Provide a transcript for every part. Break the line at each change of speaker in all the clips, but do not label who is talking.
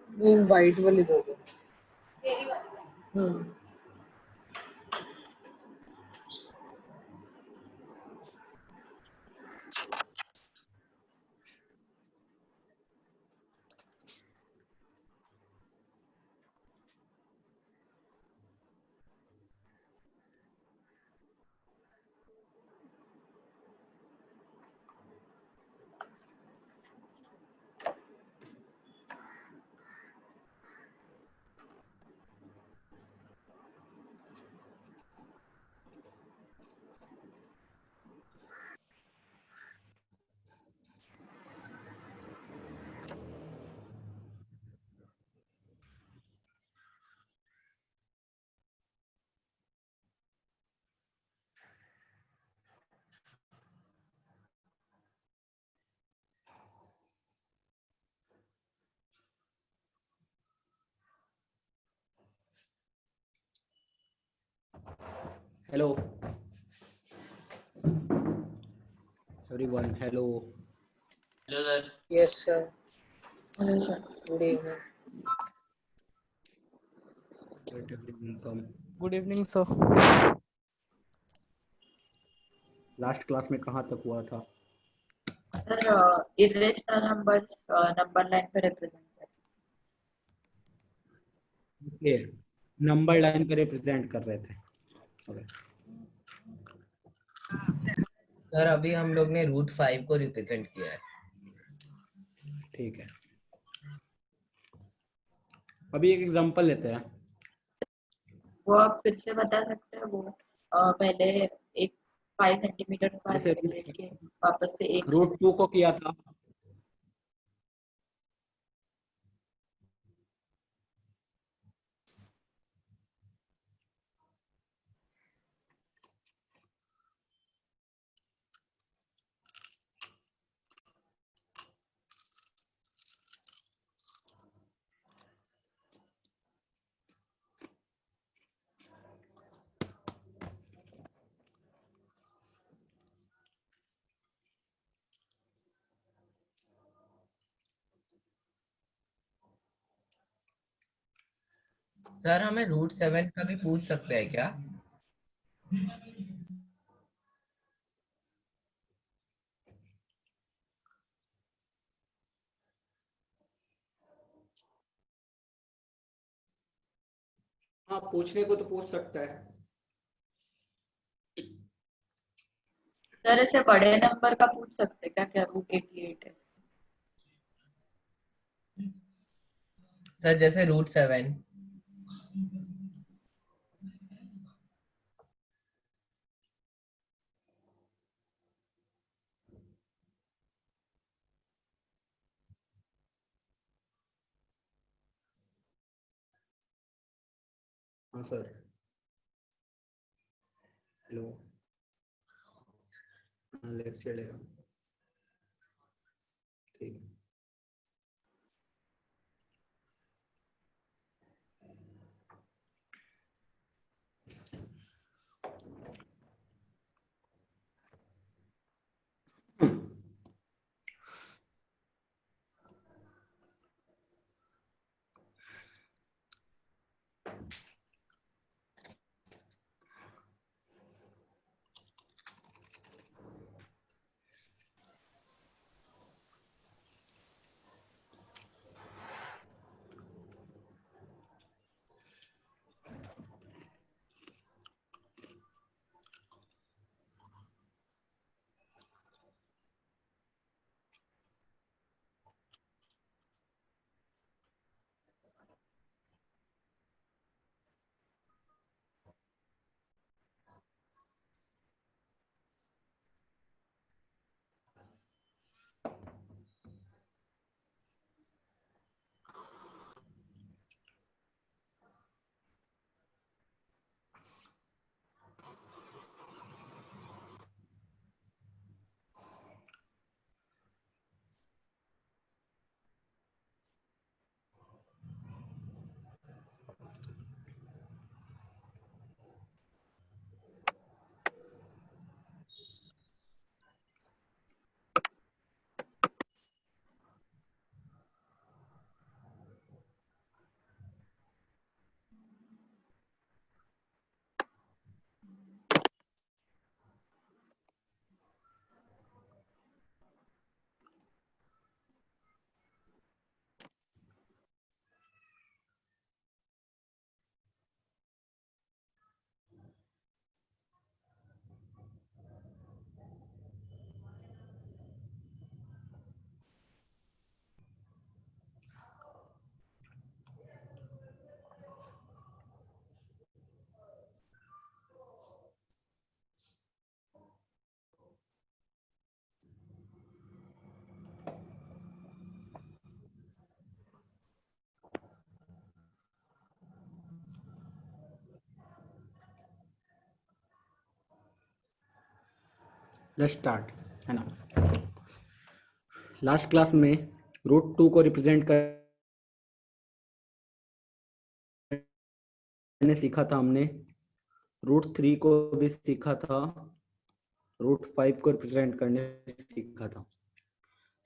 वो वाइट वाली दे दो।
Hello, everyone. Hello.
Hello, sir.
Yes, sir.
Hello, sir.
Good evening.
Let everyone come.
Good evening sir.
Last class में कहाँ तक हुआ था?
Sir, irrational numbers number line पे represent करते
ओके, नंबर लाइन पे रिप्रेजेंट कर रहे थे। Okay.
सर अभी हम लोग ने रूट 5 को रिप्रेजेंट किया है।
ठीक है, अभी एक एग्जांपल लेते हैं।
वो आप फिर से बता सकते हैं? वो पहले एक 5 सेंटीमीटर का
जैसे
लेट के वापस से एक
रूट 2 को किया था,
सर हमें रूट 7 का भी पूछ सकते हैं क्या?
हाँ पूछने को तो पूछ सकता है।
सर ऐसे बड़े नंबर का पूछ सकते हैं क्या? क्या रूट 88 है?
सर जैसे रूट 7।
हाँ सर, हेलो। हाँ लेफ्ट से चलेगा, ठीक है। लेट्स स्टार्ट, है ना। लास्ट क्लास में √2 को रिप्रेजेंट करने सीखा था हमने, √3 को भी सीखा था, √5 को रिप्रेजेंट करने सीखा था।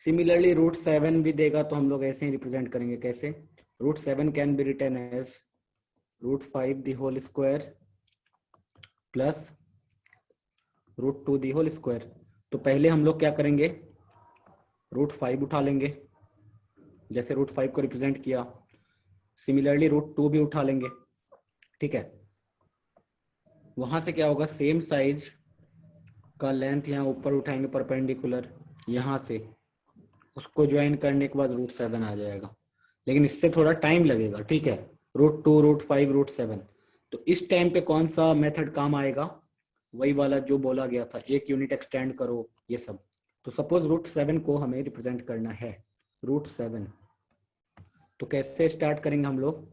सिमिलरली √7 भी देगा तो हम लोग ऐसे ही रिप्रेजेंट करेंगे। कैसे? √7 can be written as √5 the whole square plus √2 the whole square. तो पहले हम लोग क्या करेंगे, √5 उठा लेंगे, जैसे √5 को रिप्रेजेंट किया। सिमिलरली √2 भी उठा लेंगे, ठीक है। वहां से क्या होगा, सेम साइज का लेंथ यहाँ ऊपर उठाएंगे परपेंडिकुलर, यहाँ से उसको ज्वाइन करने के बाद √7 आ जाएगा। लेकिन इससे थोड़ा टाइम लगेगा, ठीक है। √2 √5 √7। तो इस टाइम पे कौन सा मेथड काम आएगा? वही वाला जो बोला गया था, 1 यूनिट एक्सटेंड करो, ये सब। तो सपोज √7 को हमें रिप्रेजेंट करना है, √7। तो कैसे स्टार्ट करेंगे हम लोग?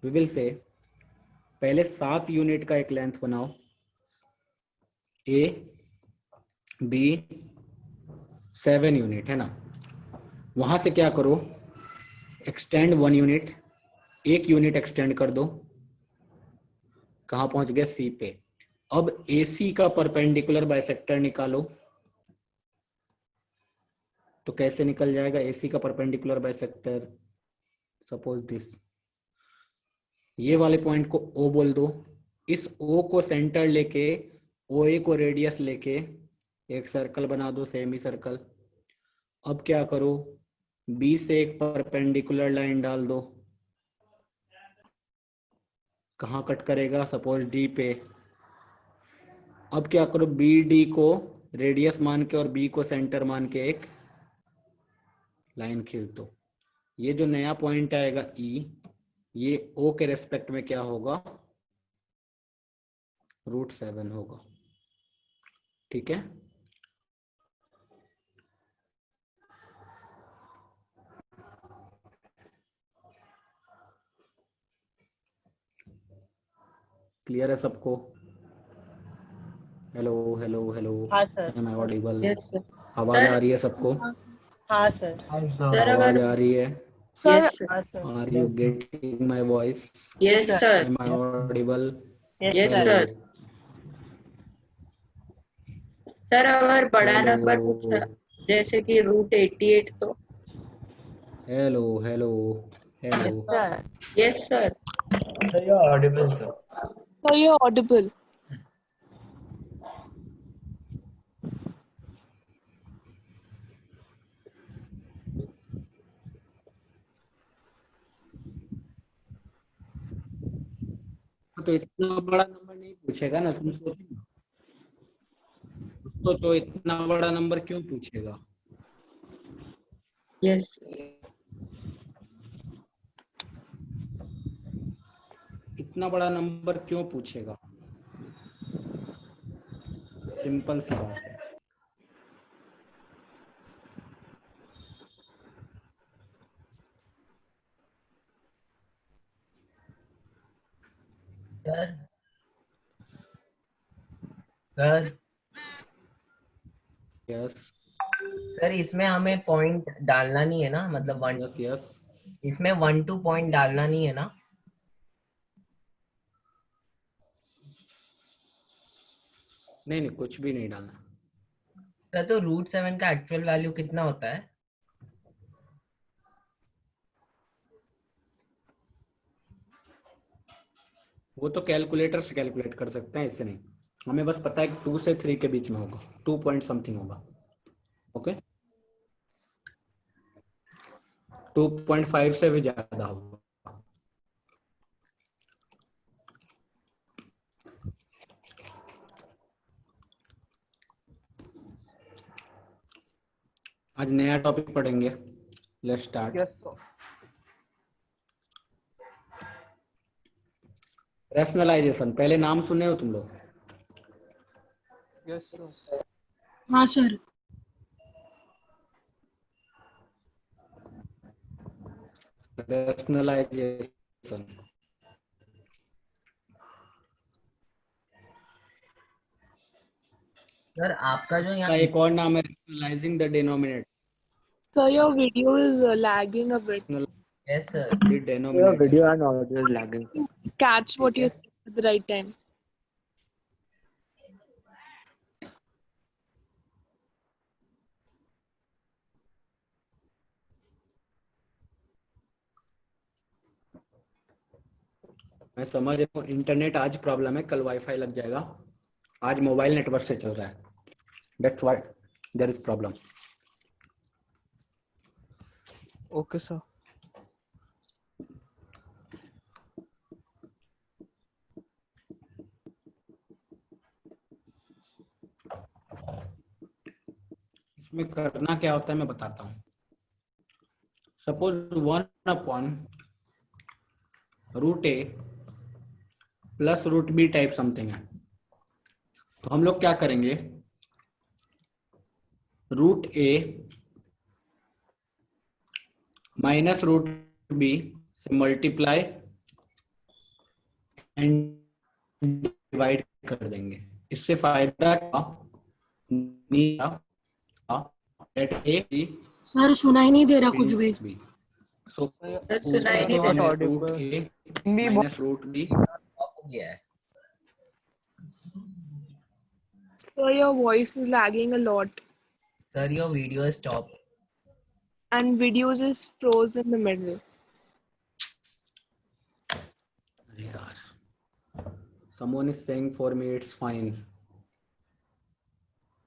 वी विल से पहले 7 यूनिट का एक लेंथ बनाओ, ए बी 7 यूनिट, है ना। वहां से क्या करो, एक्सटेंड 1 यूनिट, 1 यूनिट एक्सटेंड कर दो। कहां पहुंच गया? सी पे। अब AC का परपेंडिकुलर बाइसेक्टर निकालो। तो कैसे निकल जाएगा AC का परपेंडिकुलर बाइसेक्टर? सपोज दिस, ये वाले पॉइंट को O बोल दो। इस O को सेंटर लेके, OA को रेडियस लेके एक सर्कल बना दो, सेमी सर्कल। अब क्या करो, B से एक परपेंडिकुलर लाइन डाल दो। कहाँ कट करेगा? सपोज D पे। अब क्या करो, BD को रेडियस मान के और B को सेंटर मान के एक लाइन खींच दो। ये जो नया पॉइंट आएगा E, ये O के रेस्पेक्ट में क्या होगा? √7 होगा, ठीक है। क्लियर है सबको? हेलो हेलो हेलो,
हाँ sir.
Am I audible?
Yes sir.
आवाज
सर
आ रही है सबको?
हाँ सर।
सर
आवाज
अगर
आ रही है?
सर
यस सर
हाँ sir.
Are you getting my voice?
Yes
sir.
Sir
am I audible?
Yes
yes
sir.
Sir. Sir अगर बड़ा
हेलो
नंबर पूछा जैसे कि √88 तो
hello hello hello.
Sir.
Yes sir.
Sir, you're audible, sir.
Sir you audible.
तो इतना बड़ा number नहीं पूछेगा ना, तुम सोचो तो इतना बड़ा नंबर क्यों पूछेगा?
यस
इतना बड़ा नंबर क्यों पूछेगा? सिंपल सी बात है।
Sir, sir,
यस
सर इसमें हमें पॉइंट डालना नहीं है ना, मतलब वन,
यस यस।
इसमें 1-2 पॉइंट डालना नहीं है ना?
नहीं नहीं, कुछ भी नहीं डालना।
सर तो √7 का एक्चुअल वैल्यू कितना होता है?
वो तो कैलकुलेटर से कैलकुलेट कर सकते हैं, इससे नहीं। हमें बस पता है कि 2 से 3 के बीच में होगा, 2 पॉइंट समथिंग होगा। ओके, 2.5 से भी ज्यादा होगा। आज नया टॉपिक पढ़ेंगे, let's start.
Yes sir.
Rationalisation, पहले नाम सुने हो तुम लोग?
Yes sir.
हाँ सर।
रैशनलाइजेशन,
सर आपका जो
का
यहाँ
एक और नाम है rationalizing the denominator.
Sir, your video is lagging a bit.
Yes sir
The
Your
denominator.
video and audio is lagging, sir.
Catch what
ठीक
you
है?
say at the right time.
मैं समझ रहा हूँ इंटरनेट आज प्रॉब्लम है, कल wifi लग जाएगा। आज मोबाइल नेटवर्क से चल रहा है, that's why there is problem.
Okay, sir.
इसमें करना क्या होता है मैं बताता हूँ। Suppose 1/√a plus √b type something है, तो हम लोग क्या करेंगे, √a माइनस √b से मल्टीप्लाई एंड डिवाइड कर देंगे। इससे फायदा क्या,
सर सुनाई नहीं दे रहा कुछ भी।
सो
सर सुनाई नहीं दे रहा।
माइनस √b
ऑफ हो गया है।
Sir, your voice is lagging a lot.
Sir your video stop.
And videos is froze in the middle.
someone is saying for me it's fine.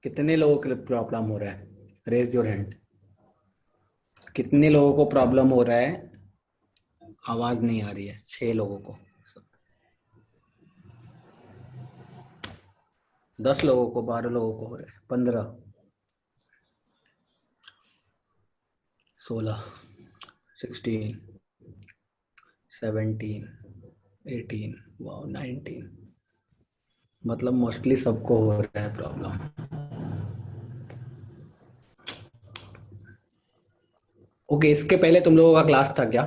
कितने लोगों को प्रॉब्लम हो रहा है, रेज योर हैंड। कितने लोगों को प्रॉब्लम हो रहा है, आवाज नहीं आ रही है? 6 लोगों को, 10 लोगों को, 12 लोगों को हो रहा है, 15, 16, 16, 17, 18, वाओ 19, मतलब मोस्टली सबको हो रहा है प्रॉब्लम। ओके, इसके पहले तुम लोगों का क्लास था क्या?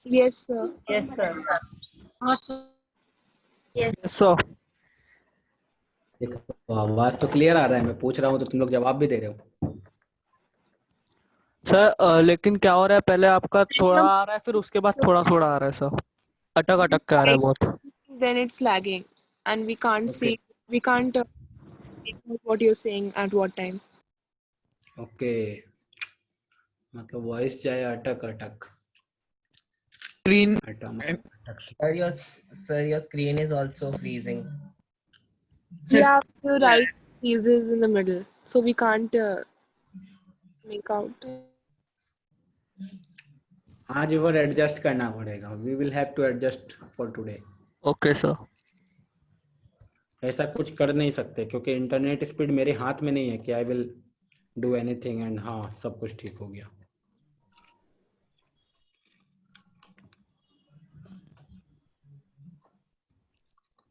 Yes, sir.
Yes sir.
हाँ सर।
Yes, sir.
देखो आवाज तो क्लियर आ रहा है, मैं पूछ रहा हूँ तो तुम लोग जवाब भी दे रहे हो।
सर लेकिन क्या हो रहा है, पहले आपका थोड़ा आ रहा है, फिर उसके बाद थोड़ा थोड़ा आ रहा है सर, अटक अटक के आ रहा है बहुत।
Then it's lagging, and we can't
Okay.
see. We can't make out what you're saying at what time.
Okay, मतलब वॉइस जाए अटक अटक
Screen
अटक।
Sir your screen is also freezing.
Yeah, the right pieces in the middle, so we can't make out.
आज वो adjust करना पड़ेगा, we will have to adjust for today.
Okay sir.
ऐसा कुछ कर नहीं सकते क्योंकि इंटरनेट स्पीड मेरे हाथ में नहीं है कि I will do anything and हाँ सब कुछ ठीक हो गया।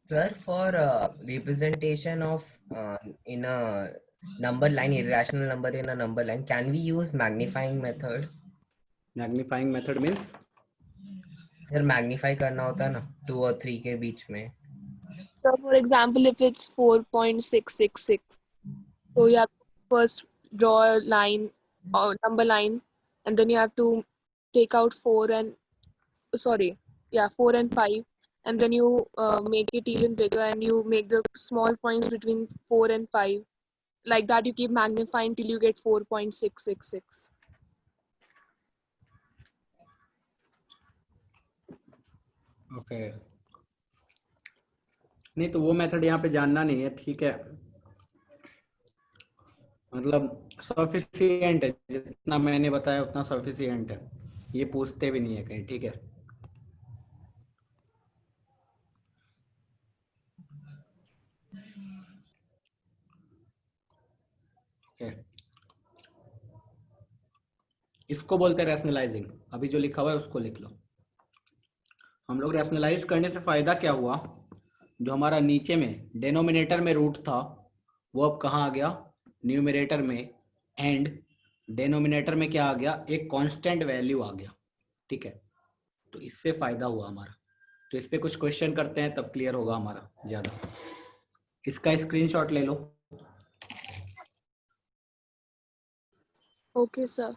Sir, for representation of in a number line, irrational number in a number line, can we use magnifying method?
Magnifying method means
sir magnify करना होता है ना 2 और 3 के बीच में।
So, for example, if it's 4.666, so you have to first draw a line or number line, and then you have to take out 4 and 5, and then you make it even bigger, and you make the small points between 4 and 5. Like that, you keep magnifying till you get 4.666.
Okay नहीं तो वो method यहाँ पे जानना नहीं है, ठीक है, मतलब सफिशिएंट है, जितना मैंने बताया उतना सफिशिएंट है, ये पूछते भी नहीं है कहीं, ठीक है। ओके, इसको बोलते हैं रैशनलाइजिंग। अभी जो लिखा हुआ है उसको लिख लो। हम लोग रैशनलाइज करने से फायदा क्या हुआ, जो हमारा नीचे में डिनोमिनेटर में रूट था वो अब कहाँ आ गया, न्यूमरेटर में, एंड डिनोमिनेटर में क्या आ गया, एक कांस्टेंट वैल्यू आ गया, ठीक है। तो इससे फायदा हुआ हमारा। तो इस पे कुछ क्वेश्चन करते हैं तब क्लियर होगा हमारा ज्यादा। इसका स्क्रीनशॉट ले लो।
Okay, sir.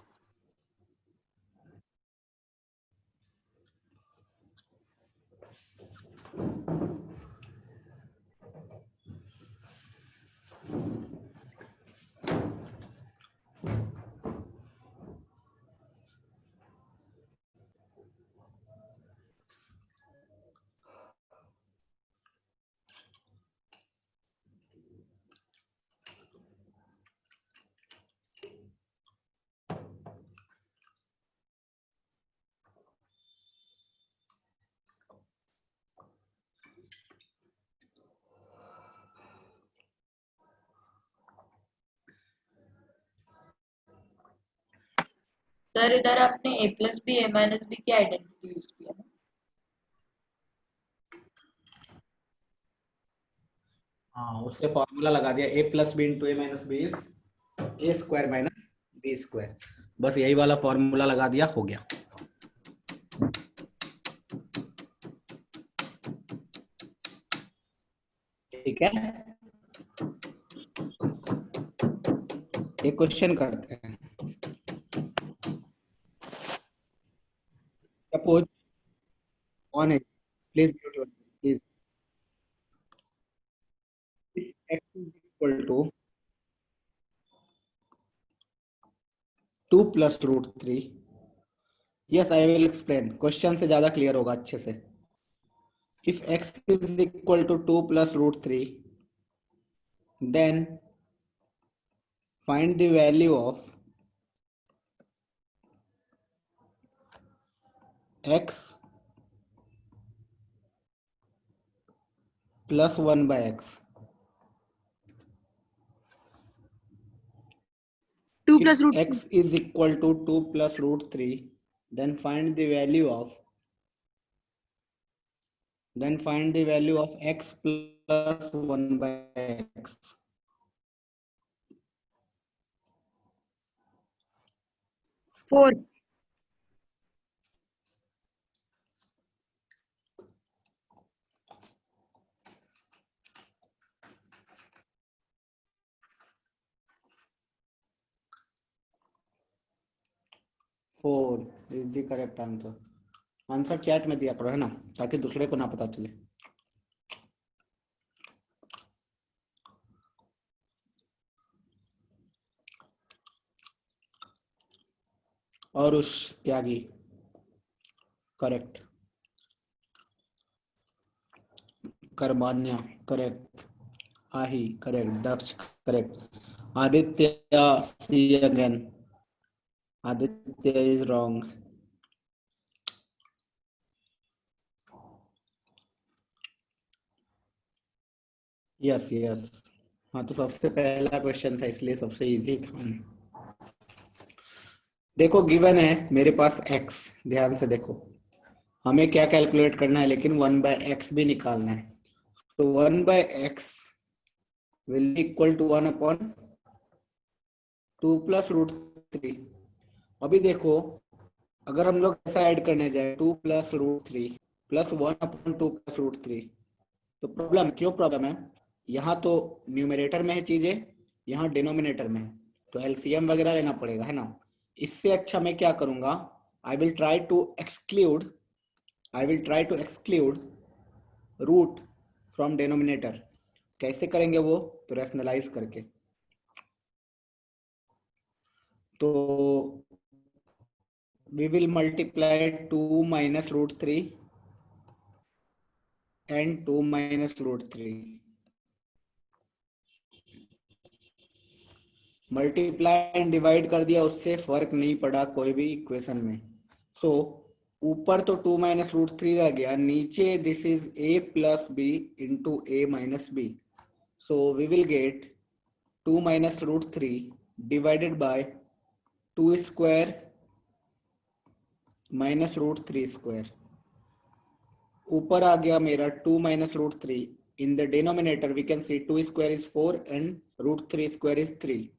सर इधर आपने a plus B a minus B की आइडेंटिटी यूज किया है।
हाँ, उससे फॉर्मूला लगा दिया a plus B into A minus B is A square minus B square. बस यही वाला फॉर्मूला लगा दिया, हो गया। ठीक है, एक क्वेश्चन करते हैं। सपोज ऑन है, please mute your please. x is equal to 2 plus root 3. Yes, I will explain. Question से ज्यादा क्लियर होगा अच्छे से। If x is equal to 2 plus root 3, then find the value of x plus 1 by x.
2
If
plus root
x is equal to 2 plus root 3, then find the value of x plus 1 by x.
4.
Four is the correct answer. Answer chat में दिया करो, है ना, ताकि दूसरे को ना पता चले। और उस Tyagi correct, Karmanya correct, Aahi correct, Daksh correct, Aditya C again, Aditya is wrong. Yes yes, हाँ तो सबसे पहला क्वेश्चन था इसलिए सबसे इजी था। देखो गिवन है मेरे पास x, ध्यान से देखो, हमें क्या कैलकुलेट करना है, लेकिन 1 by x भी निकालना है। तो 1 by x will be equal to 1 upon 2 plus root 3। अभी देखो अगर हम लोग ऐसा ऐड करने जाए 2 plus root 3 plus 1 upon 2 plus root 3, तो प्रॉब्लम क्यों प्रॉब्लम है, यहाँ तो न्यूमरेटर में है चीजें, यहाँ डिनोमिनेटर में है, तो एलसीएम वगैरह लेना पड़ेगा, है ना। इससे अच्छा मैं क्या करूंगा, I will try to exclude root from denominator. कैसे करेंगे वो, तो रैशनलाइज करके। तो we will multiply 2 minus root 3 and 2 minus root 3। Multiply and divide कर दिया, उससे फर्क नहीं पड़ा कोई भी इक्वेशन में। सो ऊपर तो 2 minus root 3 रह गया, नीचे this is a plus b into a minus b। So we will get 2 minus root 3 divided by 2 square minus root 3 square। ऊपर आ गया मेरा 2 minus root 3, in the denominator we can see 2 square is 4 and root 3 square is 3।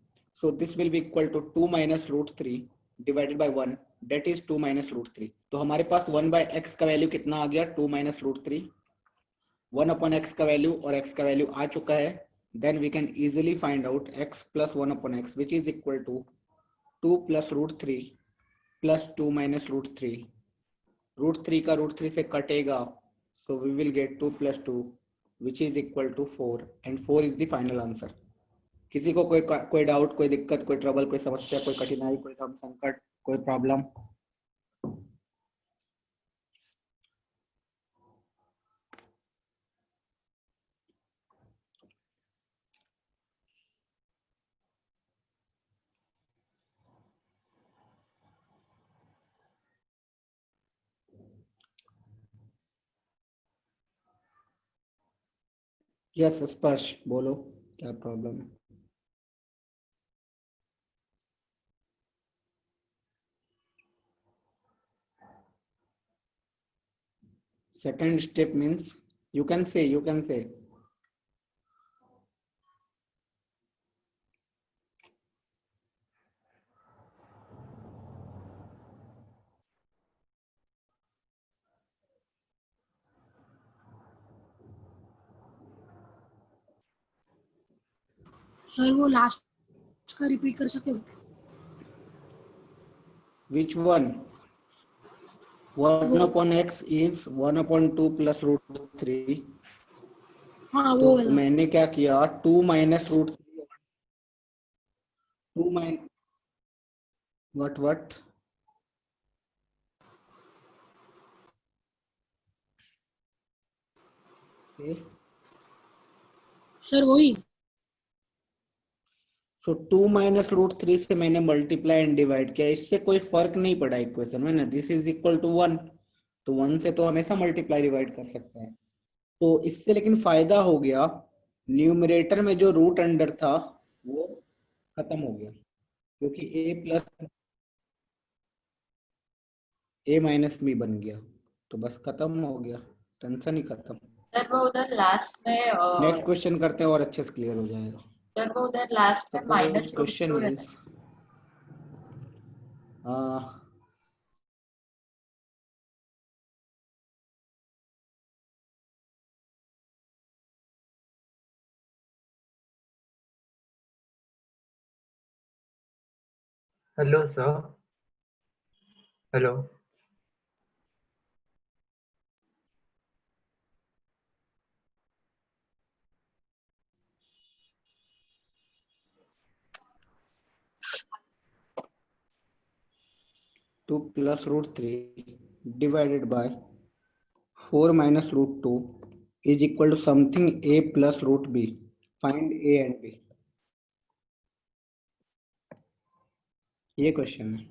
So this will be equal to 2 minus root 3 divided by 1, that is 2 minus root 3। तो हमारे पास 1 by x का value कितना आ गया, 2 minus root 3। 1 upon X का value और X का वैल्यू आ चुका है, then we can easily find out X plus 1 upon X which is equal to 2 plus root three plus 2 minus root three. Root three का रूट थ्री से कटेगा, so we will get 2 plus 2 which is equal to 4 and 4 is the final answer. किसी को कोई doubt, कोई दिक्कत, कोई trouble, कोई समस्या, कोई कठिनाई, कोई धर्म संकट, कोई प्रॉब्लम? यस स्पर्श, बोलो क्या प्रॉब्लम है? Second step means you can say.
Sir वो लास्ट का रिपीट कर सकते हो?
Which one? 1 upon x is 1 upon 2 plus root 3.
हाँ
तो
वो वाला।
मैंने क्या किया, 2 माइनस रूट 2 माइन what
सर वही।
सो 2 माइनस रूट थ्री से मैंने मल्टीप्लाई एंड डिवाइड किया, इससे कोई फर्क नहीं पड़ा इक्वेशन में ना। दिस इज इक्वल टू 1, तो 1 से तो हमेशा मल्टीप्लाई डिवाइड कर सकते हैं। तो इससे लेकिन फायदा हो गया, न्यूमरेटर में जो रूट अंडर था वो खत्म हो गया, क्योंकि a plus a minus b बन गया, तो बस खत्म हो गया, टेंशन ही खत्म।
सर वो उधर लास्ट में
नेक्स्ट क्वेश्चन करते हैं और अच्छे से क्लियर हो जाएगा।
सर वो उधर लास्ट में minus root
question
two
is
Hello, sir. Hello.
Two plus root three divided by 4 minus root 2 is equal to something a plus root b. Find a and b. ये question है।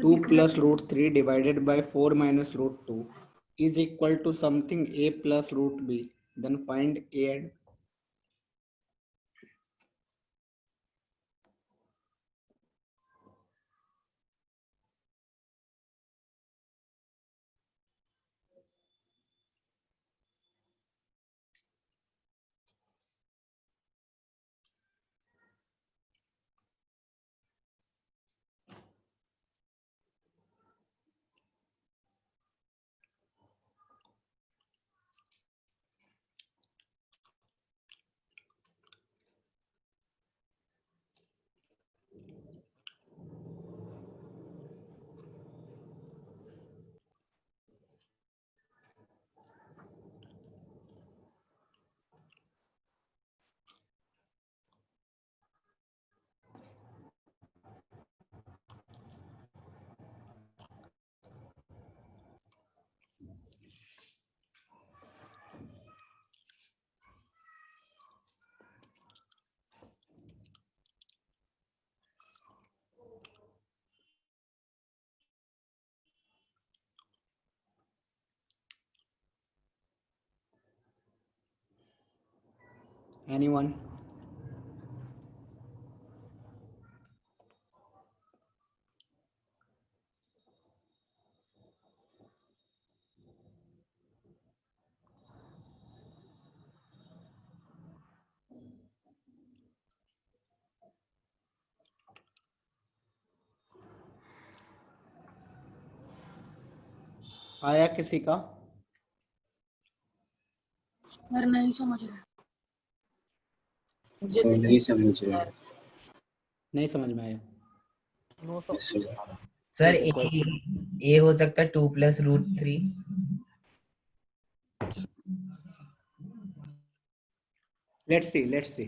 2 plus root 3 divided by 4 minus root 2 is equal to something a plus root b. Then find a and b. Anyone? आया किसी का?
Sir नहीं समझ रहा।
मुझे भी
नहीं समझ रहे।
नहीं समझ में आया।
No sir.
सर
ठीक है,
ए हो सकता है 2 + √3।
Let's see.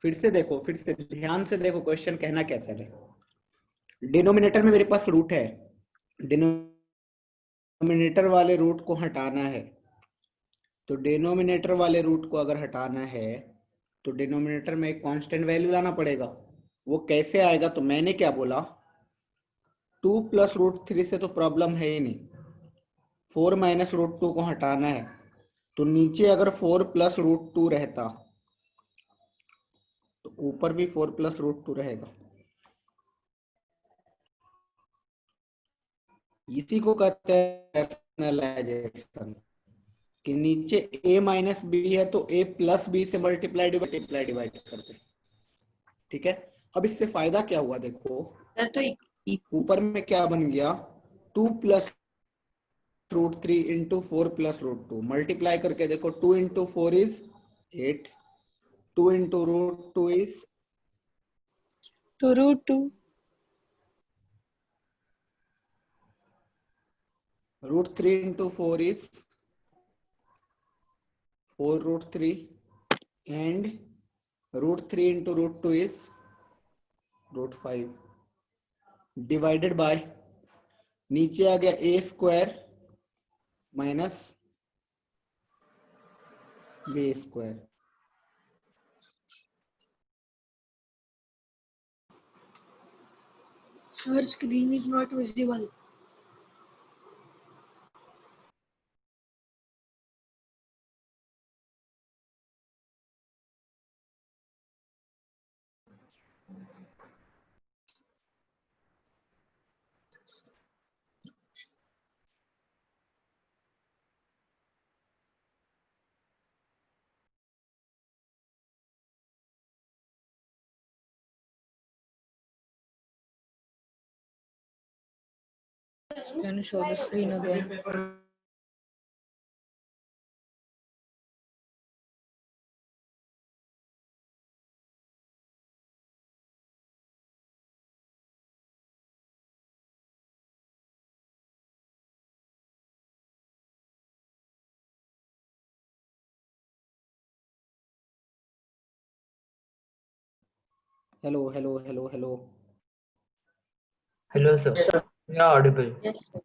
फिर से देखो, फिर से ध्यान से देखो क्वेश्चन कहना क्या चाह रहे हैं। डिनोमिनेटर में मेरे पास रूट है, डिनोमिनेटर वाले रूट को हटाना है। तो डिनोमिनेटर वाले रूट को अगर हटाना है तो डिनोमिनेटर में एक कांस्टेंट वैल्यू लाना पड़ेगा। वो कैसे आएगा? तो मैंने क्या बोला, 2 + √3 से तो प्रॉब्लम है ही नहीं, 4 - √2 को हटाना है। तो नीचे अगर 4 + √2 रहता तो ऊपर भी 4 + √2 रहेगा। इसी को कहते हैं रैशनलाइजेशन, कि नीचे a - b है तो a + b से मल्टीप्लाई डिवाइड करते हैं। ठीक है, अब इससे फायदा क्या हुआ देखो,
सर तो
ऊपर में क्या बन गया, 2 + √3 × 4 + √2 मल्टीप्लाई करके देखो, 2 × 4 is 8, 2 × √2 is
To root 2.
√3 × 4 is 4 √3 and √3 × √2 is √5 divided by, नीचे आ गया a² - b²।
Sir screen is not visible.
Can you show the screen again?
Hello hello hello hello.
Hello sir, या ऑडिबल।
Yes sir.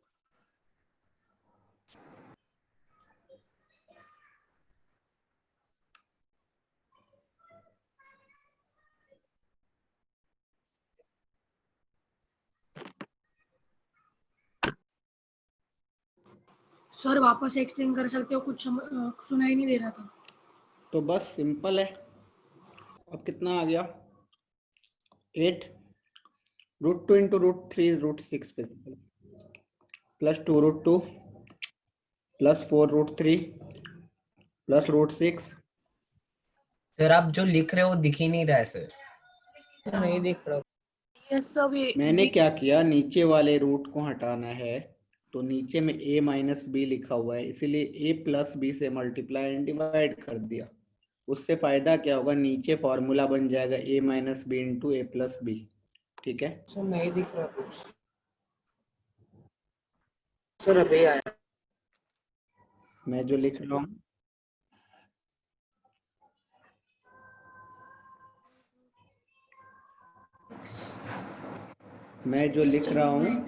सर वापस explain कर सकते हो? कुछ सुनाई नहीं दे रहा था।
तो बस सिंपल है। अब कितना आ गया, 8, √2 × √3 is √6 basically, plus 2 √2 plus 4 √3 plus √6।
Sir आप जो लिख रहे हो वो दिख ही नहीं रहा है सर।
नहीं दिख रहा।
Yes, sir.
मैंने क्या किया, नीचे वाले रूट को हटाना है तो नीचे में a - b लिखा हुआ है, इसीलिए a + b से मल्टीप्लाई एंड डिवाइड कर दिया। उससे फायदा क्या होगा, नीचे फॉर्मूला बन जाएगा a - b × a + b। ठीक है,
सर नहीं दिख रहा कुछ। सर अभी आया।
मैं जो लिख रहा हूँ, मैं जो लिख रहा हूँ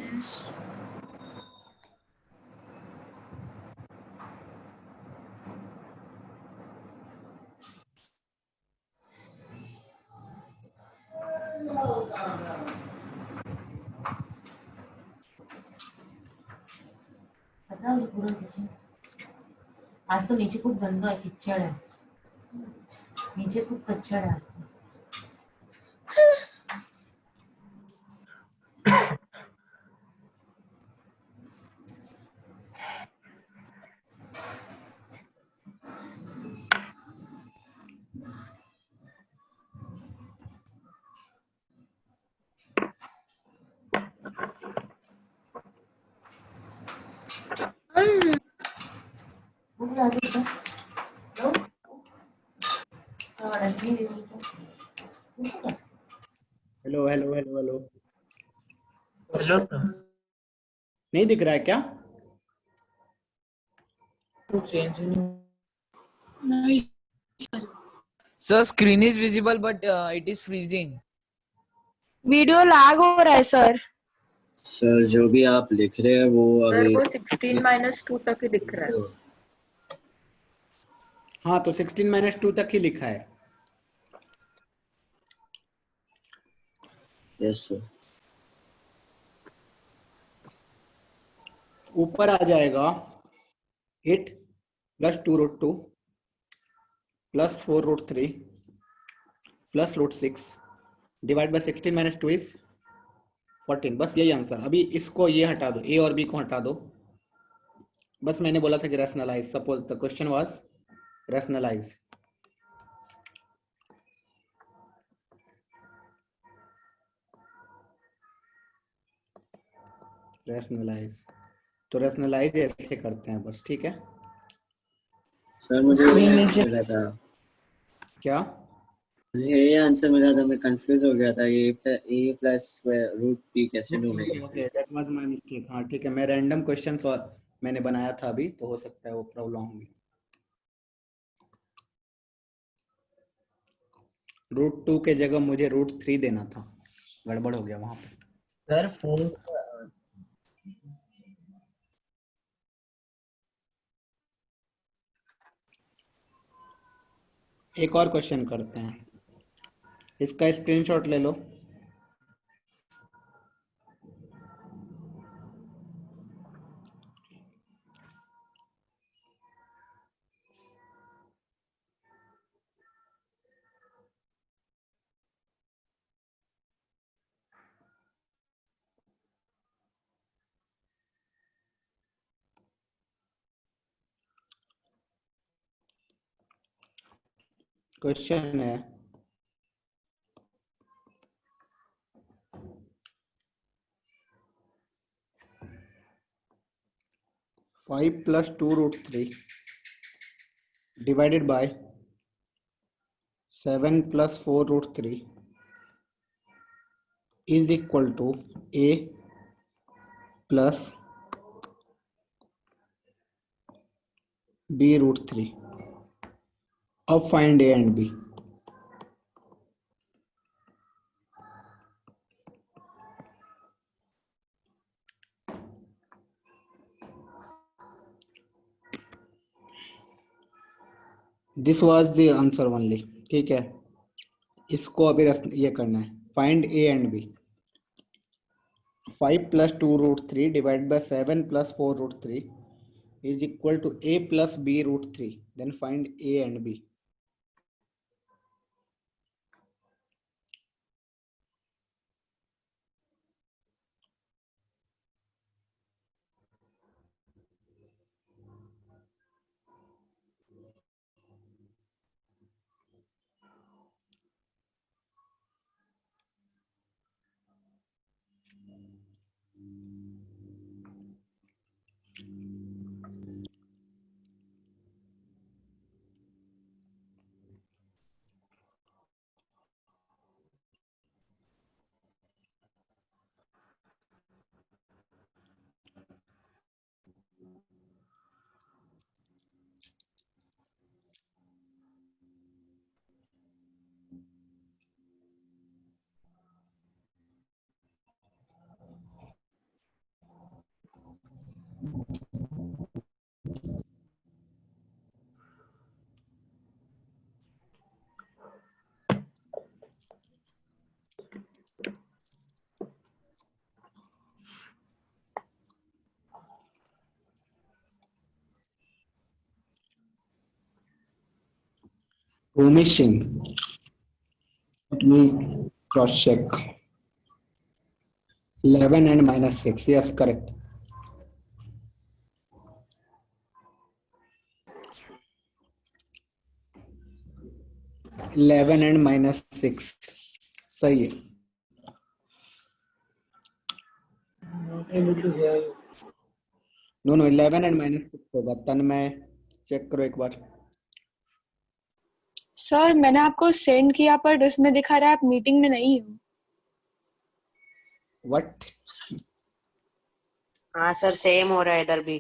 आज तो नीचे खूप गंदा आहे, किचड आहे, नीचे खूप कच्चड आहे आज तो। भूक लागली का?
Hello hello hello hello,
hello
नहीं दिख रहा है क्या?
तो चेंज नहीं
नहीं
Sir, screen is visible, but it is freezing.
Video lag हो रहा है सर।
सर जो भी आप लिख रहे हैं वो
सर
अभी
वो 16 - 2 तक ही दिख रहा है।
हाँ तो 16 - 2 तक ही लिखा है।
Yes sir.
ऊपर आ जाएगा 8 + 2√2 + 4√3 + √6 डिवाइड बाय 16 - 2 इज 14। बस यही आंसर। अभी इसको ये हटा दो, ए और बी को हटा दो। बस मैंने बोला था कि rationalise, suppose the question was rationalise. Rationalise तो रैशनलाइज ऐसे करते हैं बस, ठीक है।
सर मुझे ये आंसर मिला था।
क्या?
मुझे ये आंसर मिला था, मैं कंफ्यूज हो गया था। ए प्लस रूट पी कैसे ढूंढेंगे।
Okay that was my mistake. हाँ ठीक है, मैं रैंडम क्वेश्चन मैंने बनाया था अभी, तो हो सकता है वो प्रॉब्लम होगी। √2 के जगह मुझे √3 देना था, गड़बड़ हो गया वहां पे।
सर फोन
एक और क्वेश्चन करते हैं, इसका स्क्रीनशॉट ले लो। क्वेश्चन है 5 + 2√3 divided by 7 + 4√3 is equal to a plus b√3. अब find a and b. This was the answer only, ठीक है। इसको अभी ये करना है, find a and b. 5 + 2√3 divided by 7 + 4√3 is equal to a plus b√3. Then find a and b. Omission. Let me cross check. 11 and -6. Yes, correct. 11 and -6 सही है।
not able to hear you.
No 11 and -6 होगा। तन्मय check करो एक बार।
Sir मैंने आपको send किया पर उसमें दिखा रहा है आप मीटिंग में नहीं हो।
व्हाट?
हाँ सर सेम हो रहा है इधर भी।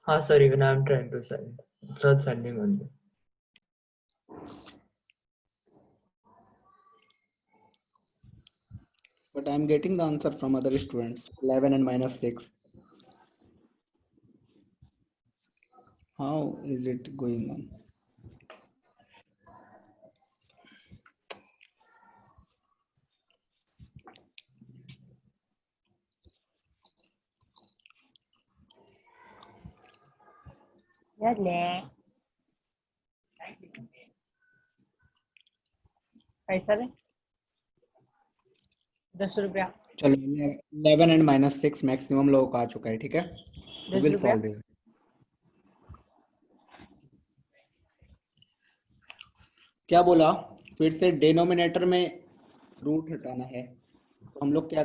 हाँ sir, even I'm trying to send. It's not sending only.
But I'm getting the answer from other students. 11 and minus 6. How is it going on?
पैसा दे 10 रुपया।
चलो 11 and minus 6 मैक्सिमम लोगों का आ चुका है, ठीक है? We
10
will
रुपया।
solve it. क्या बोला? फिर से डिनोमिनेटर में रूट हटाना है, तो हम लोग क्या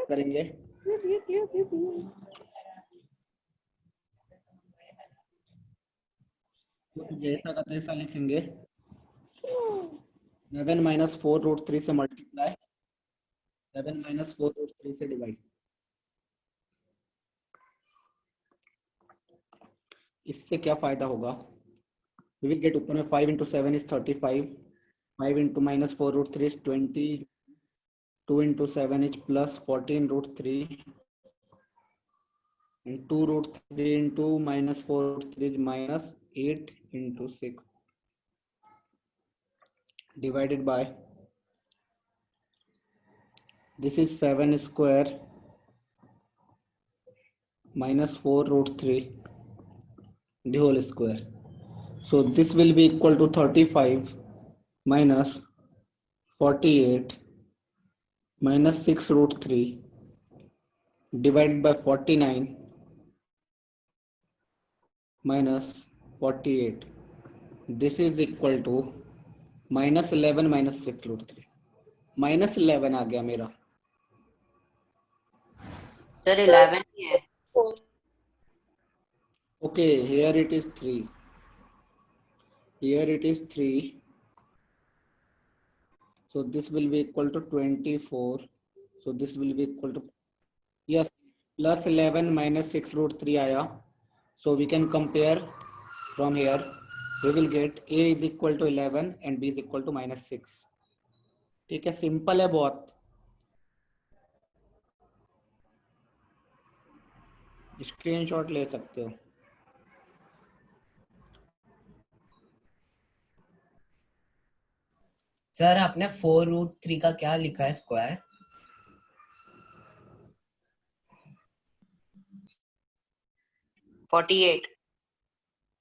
करेंगे? जैसा का तैसा लिखेंगे। 11 minus 4 root 3 से मल्टीप्लाई, 7 minus 4 root 3 से डिवाइड। इससे क्या फायदा होगा? We will get ऊपर में 5 into 7 is 35, 5 into minus 4 root 3 is 20, 2 into 7 is plus 14 root 3, and 2 root 3 into minus 4 root 3 is minus 8 into 6 divided by, this is 7 square minus 4 root 3 the whole square. So this will be equal to 35 minus 48 minus 6 root 3 divided by 49 minus 48. This is equal to minus 11 minus 6 root 3. minus 11 आ गया मेरा।
Sir 11 ही है।
Okay, here it is 3. Here it is 3. So this will be equal to 24. So this will be equal to, yes, plus 11 minus 6 root 3 आया. So we can compare from here. We will get A is equal to 11 and B is equal to minus 6. ठीक है, simple है बहुत। Screenshot ले सकते हो।
Sir आपने 4 root 3 का क्या लिखा है स्क्वायर?
48।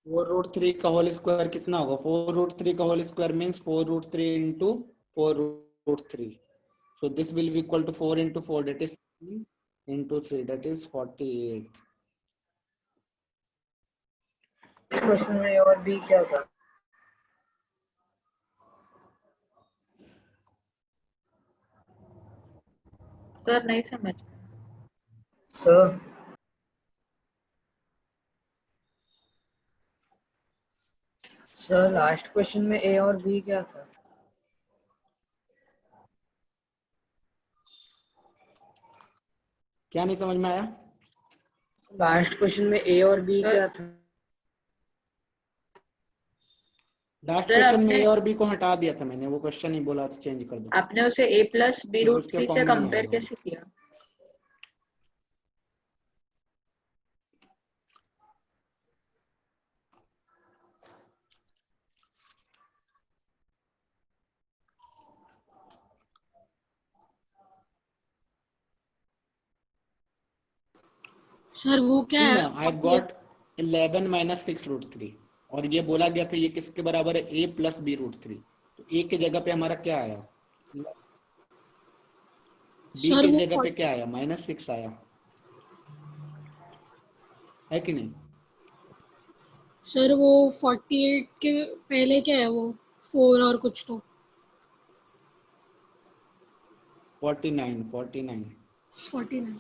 4 root 3 का होल स्क्वायर कितना होगा? 4 root 3 का whole square means 4 root 3 into 4 root 3. So this will be equal to 4 into 4, that is 3 into 3, that is 48.
Question में A और B क्या था?
सर नहीं समझ।
सर सर लास्ट क्वेश्चन में A और B क्या था?
क्या नहीं समझ में आया?
लास्ट क्वेश्चन में A और B क्या था?
लास्ट क्वेश्चन में A और B को हटा दिया था मैंने, वो क्वेश्चन ही बोला था चेंज कर दो।
आपने उसे A प्लस बी
तो
रूट
उसके
3
फॉर्म
से
में नहीं
कंपेयर
आएगा।
कैसे किया?
सर वो क्या है?
आई गॉट 11 minus 6 root 3 और ये बोला गया था ये किसके बराबर है? A plus B root 3। तो A की जगह पे हमारा क्या आया? B
सर
की
वो
जगह पे क्या आया? minus 6 आया है कि नहीं?
सर वो 48 के पहले क्या है? वो 4 और कुछ तो
49 49
49.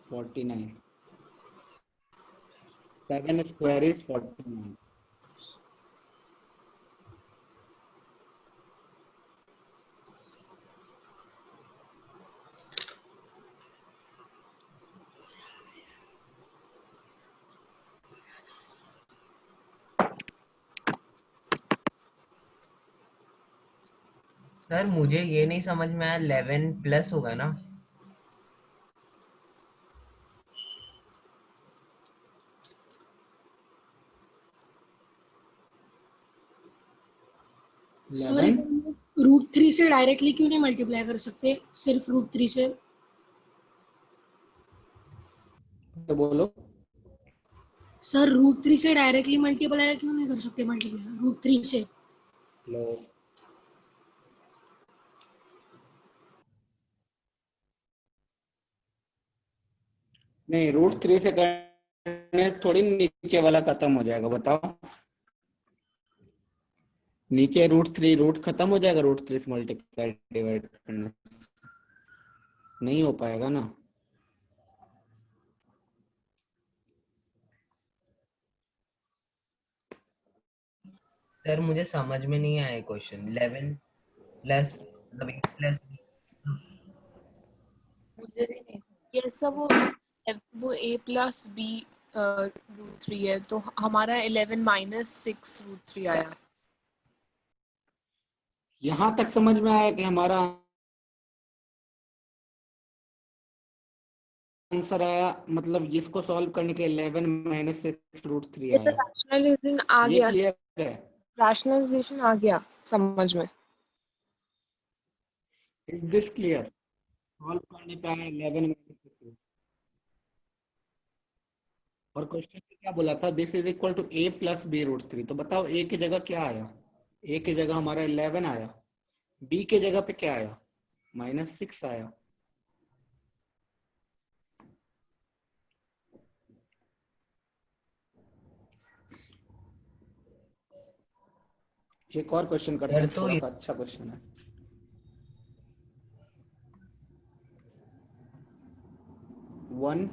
49 7 square is 49.
सर मुझे ये नहीं समझ में आया, 11 प्लस होगा ना?
सर √3 से डायरेक्टली क्यों नहीं मल्टीप्लाई कर सकते, सिर्फ √3 से?
तो बोलो
सर √3 से डायरेक्टली मल्टीप्लाई क्यों नहीं कर सकते, मल्टीप्लाई √3 से?
लो नहीं, √3 से करने से थोड़ी नीचे वाला खत्म हो जाएगा, बताओ। नीचे रूट खत्म हो जाएगा √3 से मल्टीप्लाई डिवाइड करने से। नहीं हो पाएगा ना।
सर मुझे समझ में नहीं आया क्वेश्चन। 11 प्लस मतलब a प्लस
मुझे भी नहीं
ये सब वो a+b √3 है, तो हमारा 11 - 6 √3 आया।
यहां तक समझ में आया कि हमारा आंसर आया, मतलब जिसको सॉल्व करने के 11 - 6 √3 आया।
रैशनलाइजेशन आ
ये
गया,
क्लियर है?
रैशनलाइजेशन आ गया समझ में।
Is this clear? सॉल्व करने पे आया 11 - 6। और क्वेश्चन में क्या बोला था? This is equal to a plus b √3। तो बताओ a की जगह क्या आया? a की जगह हमारा 11 आया, b की जगह पे क्या आया? -6 आया। एक और क्वेश्चन करते हैं, थोड़ा सा अच्छा क्वेश्चन है। 1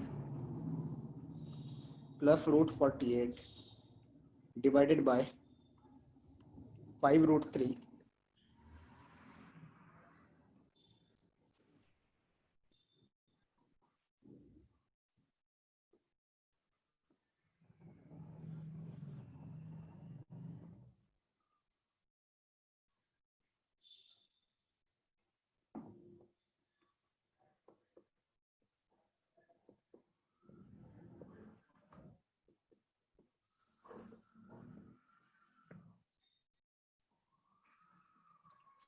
प्लस √48 डिवाइडेड बाय 5 √3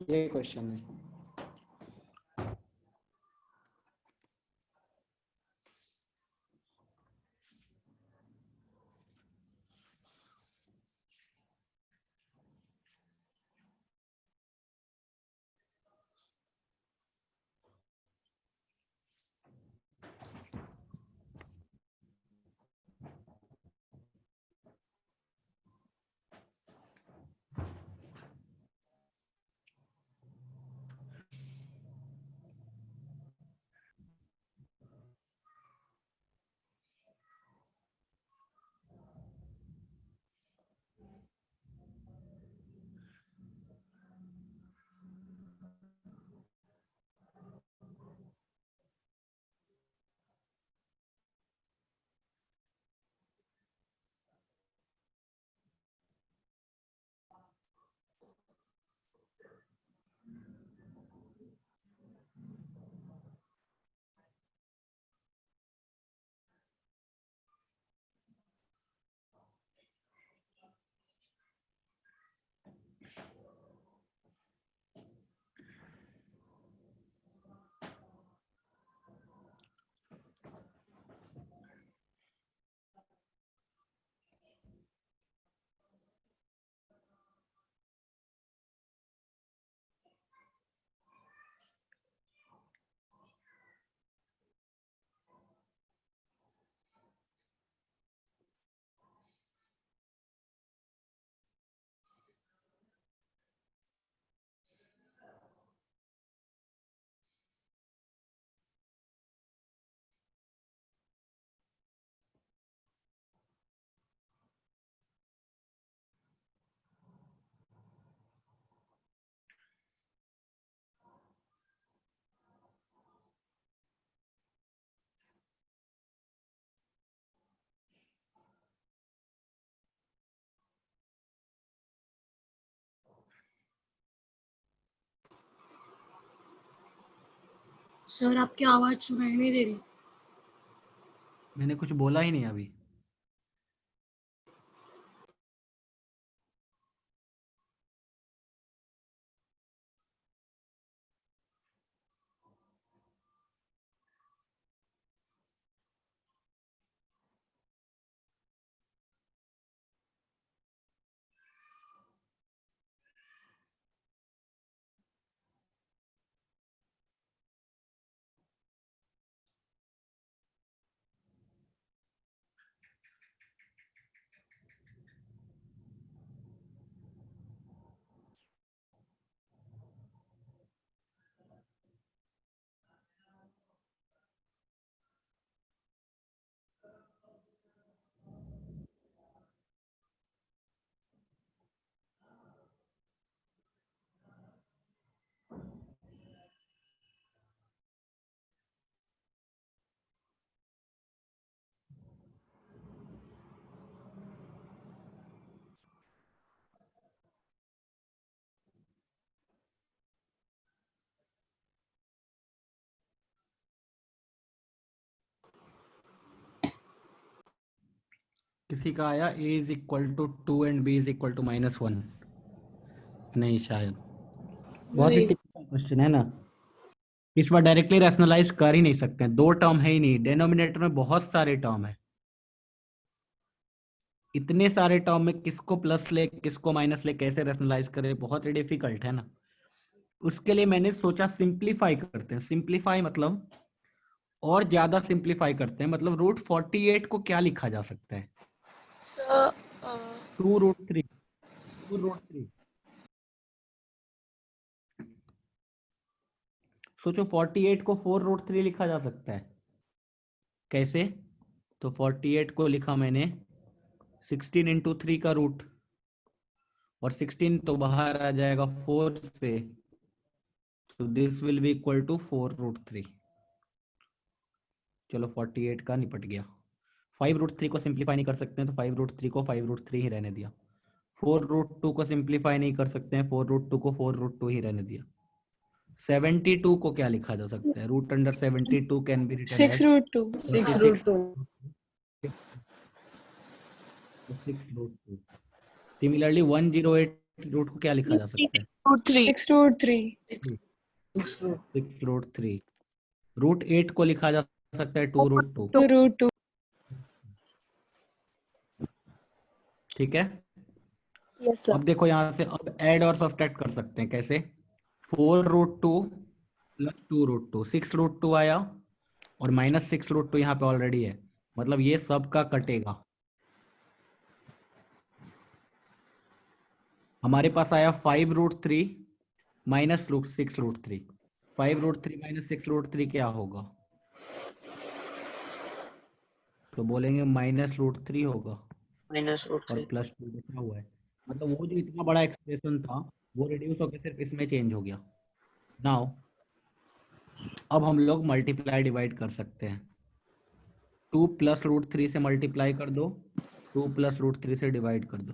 ये क्वेश्चन है।
सर आपकी आवाज सुनाई नहीं दे रही।
मैंने कुछ बोला ही नहीं अभी। किसी का आया a is equal to 2 and b is equal to -1? नहीं शायद। बहुत ही
नहीं।
टिपिकल क्वेश्चन है ना। इस बार डायरेक्टली रैशनलाइज कर ही नहीं सकते हैं, दो टर्म है ही नहीं, डिनोमिनेटर में बहुत सारे टर्म है। इतने सारे टर्म में किसको प्लस ले किसको माइनस ले कैसे रैशनलाइज करे, बहुत ही डिफिकल्ट है ना। उसके लिए मैंने सोचा सिंप्लीफाई करते हैं। सिंप्लीफाई मतलब और ज्यादा सिंप्लीफाई करते हैं, मतलब √48 को क्या लिखा जा सकता है?
सर
2√3 2√3 सोचो 48 को 4√3 लिखा जा सकता है कैसे? तो 48 को लिखा मैंने 16 इंटू 3 का रूट, और 16 तो बाहर आ जाएगा 4 से, तो this will be equal to 4√3। चलो 48 का निपट गया। 5√3 को सिंप्लीफाई नहीं कर सकते हैं तो 5√3 को 5√3 ही रहने दिया। 4√2 को सिंप्लीफाई नहीं कर सकते हैं, 4√2 को 4√2 ही रहने दिया। 72 को क्या लिखा जा सकता है? Root under 72 can be written as
6√2
6√2
6√2। Similarly 108 root को क्या लिखा जा सकता है?
6√3
6√3। √8 को लिखा जा सकता है 2√2।
2√2
ठीक है।
Yes sir.
अब देखो यहाँ से अब ऐड और सब्ट्रैक्ट कर सकते हैं कैसे? 4√2 प्लस 2√2, 6√2 आया और -6√2 यहाँ पे ऑलरेडी है, मतलब ये सब का कटेगा। हमारे पास आया 5√3 -6√3। 5√3 -6√3 क्या होगा? तो बोलेंगे -√3 होगा और
-√3
+2 बचा हुआ है, मतलब वो जो इतना बड़ा एक्सप्रेशन था वो रिड्यूस होकर सिर्फ इसमें चेंज हो गया। नाउ अब हम लोग मल्टीप्लाई डिवाइड कर सकते हैं। 2 + √3 से मल्टीप्लाई कर दो, 2 + √3 से डिवाइड कर दो।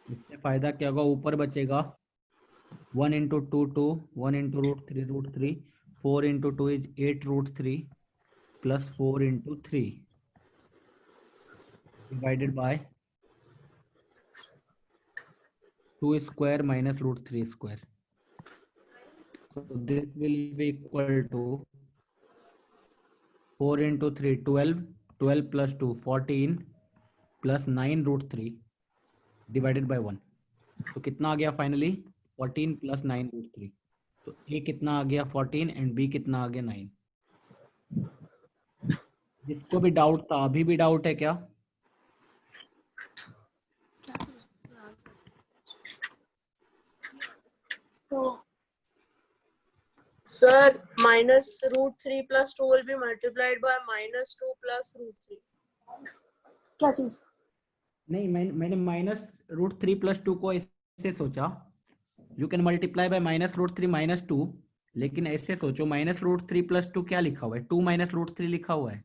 इससे फायदा क्या होगा? ऊपर बचेगा 1 × 2 2, 1 × √3 √3, 4 × 2 is 8√3 plus 4 × 3 divided by 2 square minus √3 square. So this will be equal to 4 × 3 12, 12 plus 2 14 plus 9√3 divided by 1. तो कितना आ गया फाइनली? 14 plus 9√3। तो ए कितना आ गया? 14 एंड बी कितना आ गया? 9। जिसको भी डाउट था, अभी भी डाउट है क्या?
तो sir -√3 plus 2 will be multiplied by -2 plus √3. क्या चीज?
नहीं, मैंने -√3 + 2 को ऐसे सोचा, यू कैन मल्टीप्लाई बाय -√3 - 2, लेकिन ऐसे सोचो -√3 + 2 क्या लिखा हुआ है? 2 - √3 लिखा हुआ है,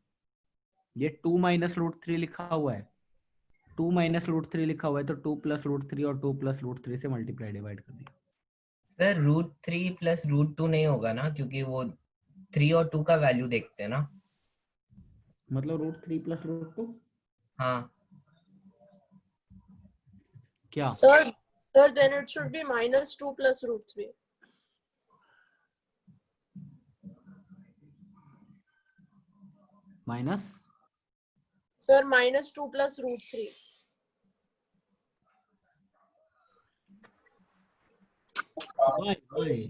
ये 2 - √3 लिखा हुआ है। 2 माइनस रूट 3 लिखा हुआ है तो 2 प्लस रूट 3 और 2 प्लस रूट 3 से मल्टीप्लाई डिवाइड कर दिया।
सर √3 प्लस √2 नहीं होगा ना, क्योंकि वो 3 और 2 का वैल्यू देखते हैं ना।
मतलब रूट 3 प्लस रूट 2
हाँ
क्या?
Sir, then it should be -2 plus √3.
Minus
Sir, -2 plus √3.
Why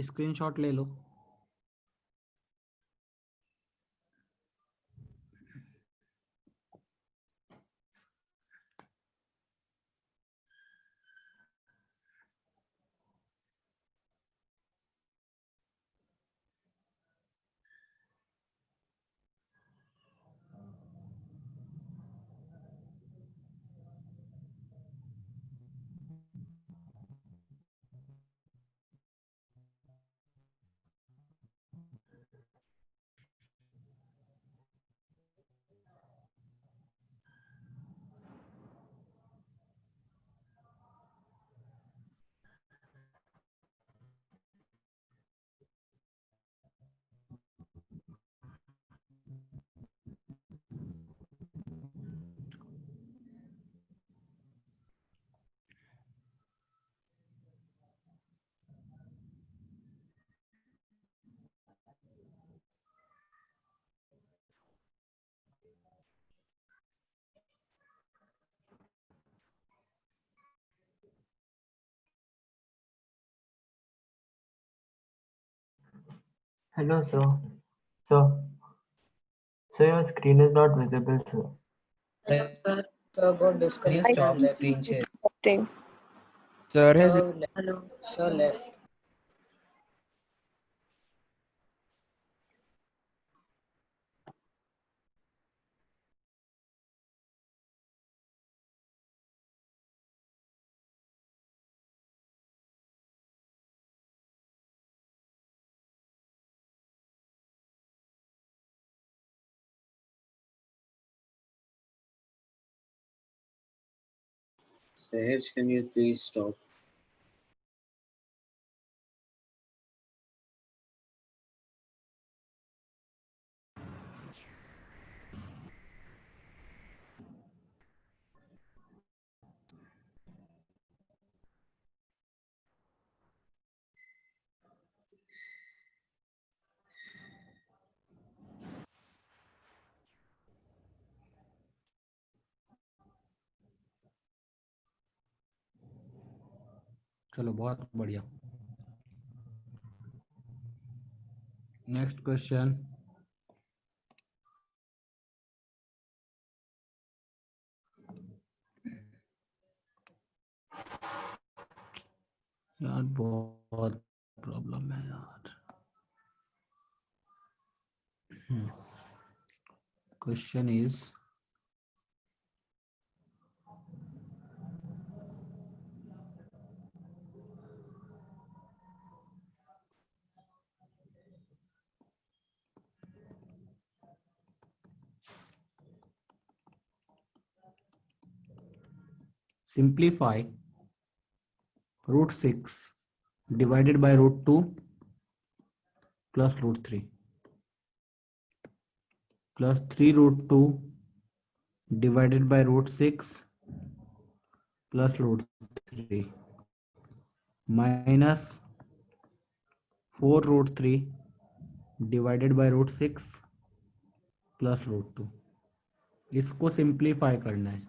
screenshot ले लो।
Hello, sir. Sir, your screen is not visible, sir.
Sir,
Sir got
can you
disconnected
stop
and left.
screen share?
Sir has
Sir left.
Hello.
Sir left.
Sahaj, can you please stop?
चलो बहुत बढ़िया। Next question. यार बहुत problem है यार। Question is simplify √6 divided by √2 plus √3 plus 3 √2 divided by √6 plus √3 minus 4 √3 divided by √6 plus √2। इसको simplify करना है।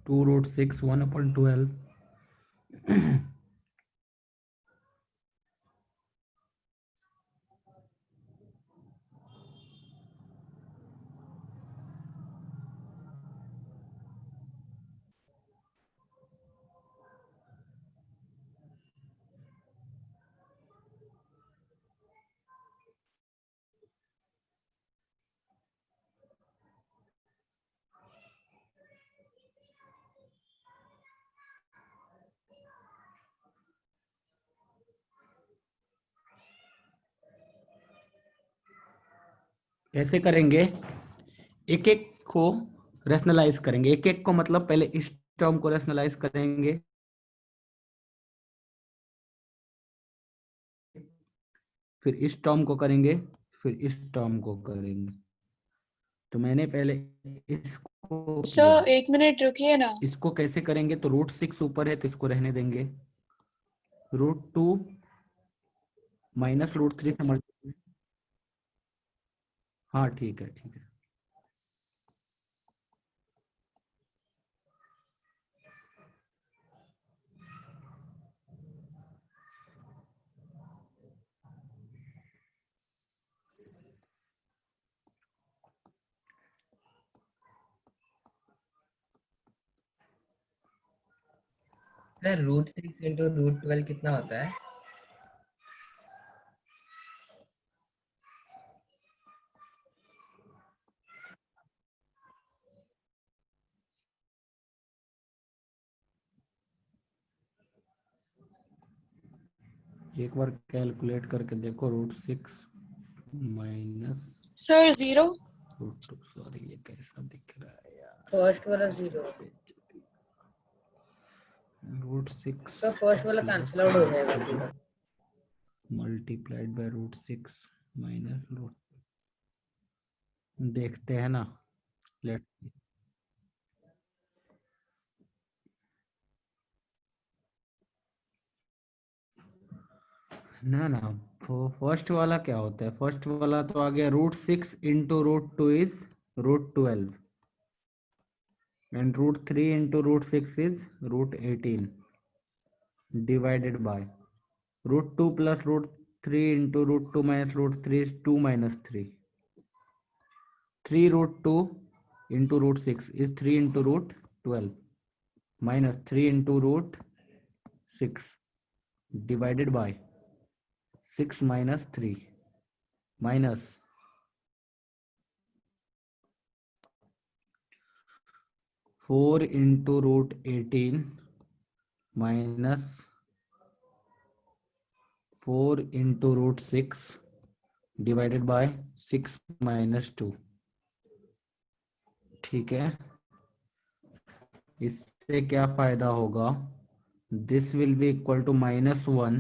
2 root 6 1 upon 12. कैसे करेंगे? एक एक को रैशनलाइज करेंगे। एक एक को मतलब पहले इस टर्म को रैशनलाइज करेंगे, फिर इस टर्म को करेंगे, फिर इस टर्म को करेंगे। तो मैंने पहले इसको किया।
सर 1 मिनट रुकिए ना।
इसको कैसे करेंगे? तो रूट 6 ऊपर है तो इसको रहने देंगे। रूट 2 माइनस रूट 3 से मल्टीप्लाई। हाँ ठीक है, ठीक है।
सर √6 into √12 कितना होता है?
एक बार कैलकुलेट करके देखो। √6 माइनस
सर 0।
सॉरी, ये कैसा दिख रहा है यार?
फर्स्ट वाला 0।
√6
तो फर्स्ट वाला कैंसिल आउट हो जाएगा पूरा।
Multiplied by √6 minus root. देखते हैं ना, लेट। ना ना, फर्स्ट वाला क्या होता है? फर्स्ट वाला तो आ गया √6 into √2 is √12 and √3 into √6 is √18 divided by √2 plus √3 into √2 minus √3 is 2 minus 3. 3 √2 into √6 is 3 into √12 minus 3 into √6 divided by 6 minus 3 minus 4 into √18 minus 4 into √6 divided by 6 minus 2. ठीक है, इससे क्या फायदा होगा? This will be equal to -1,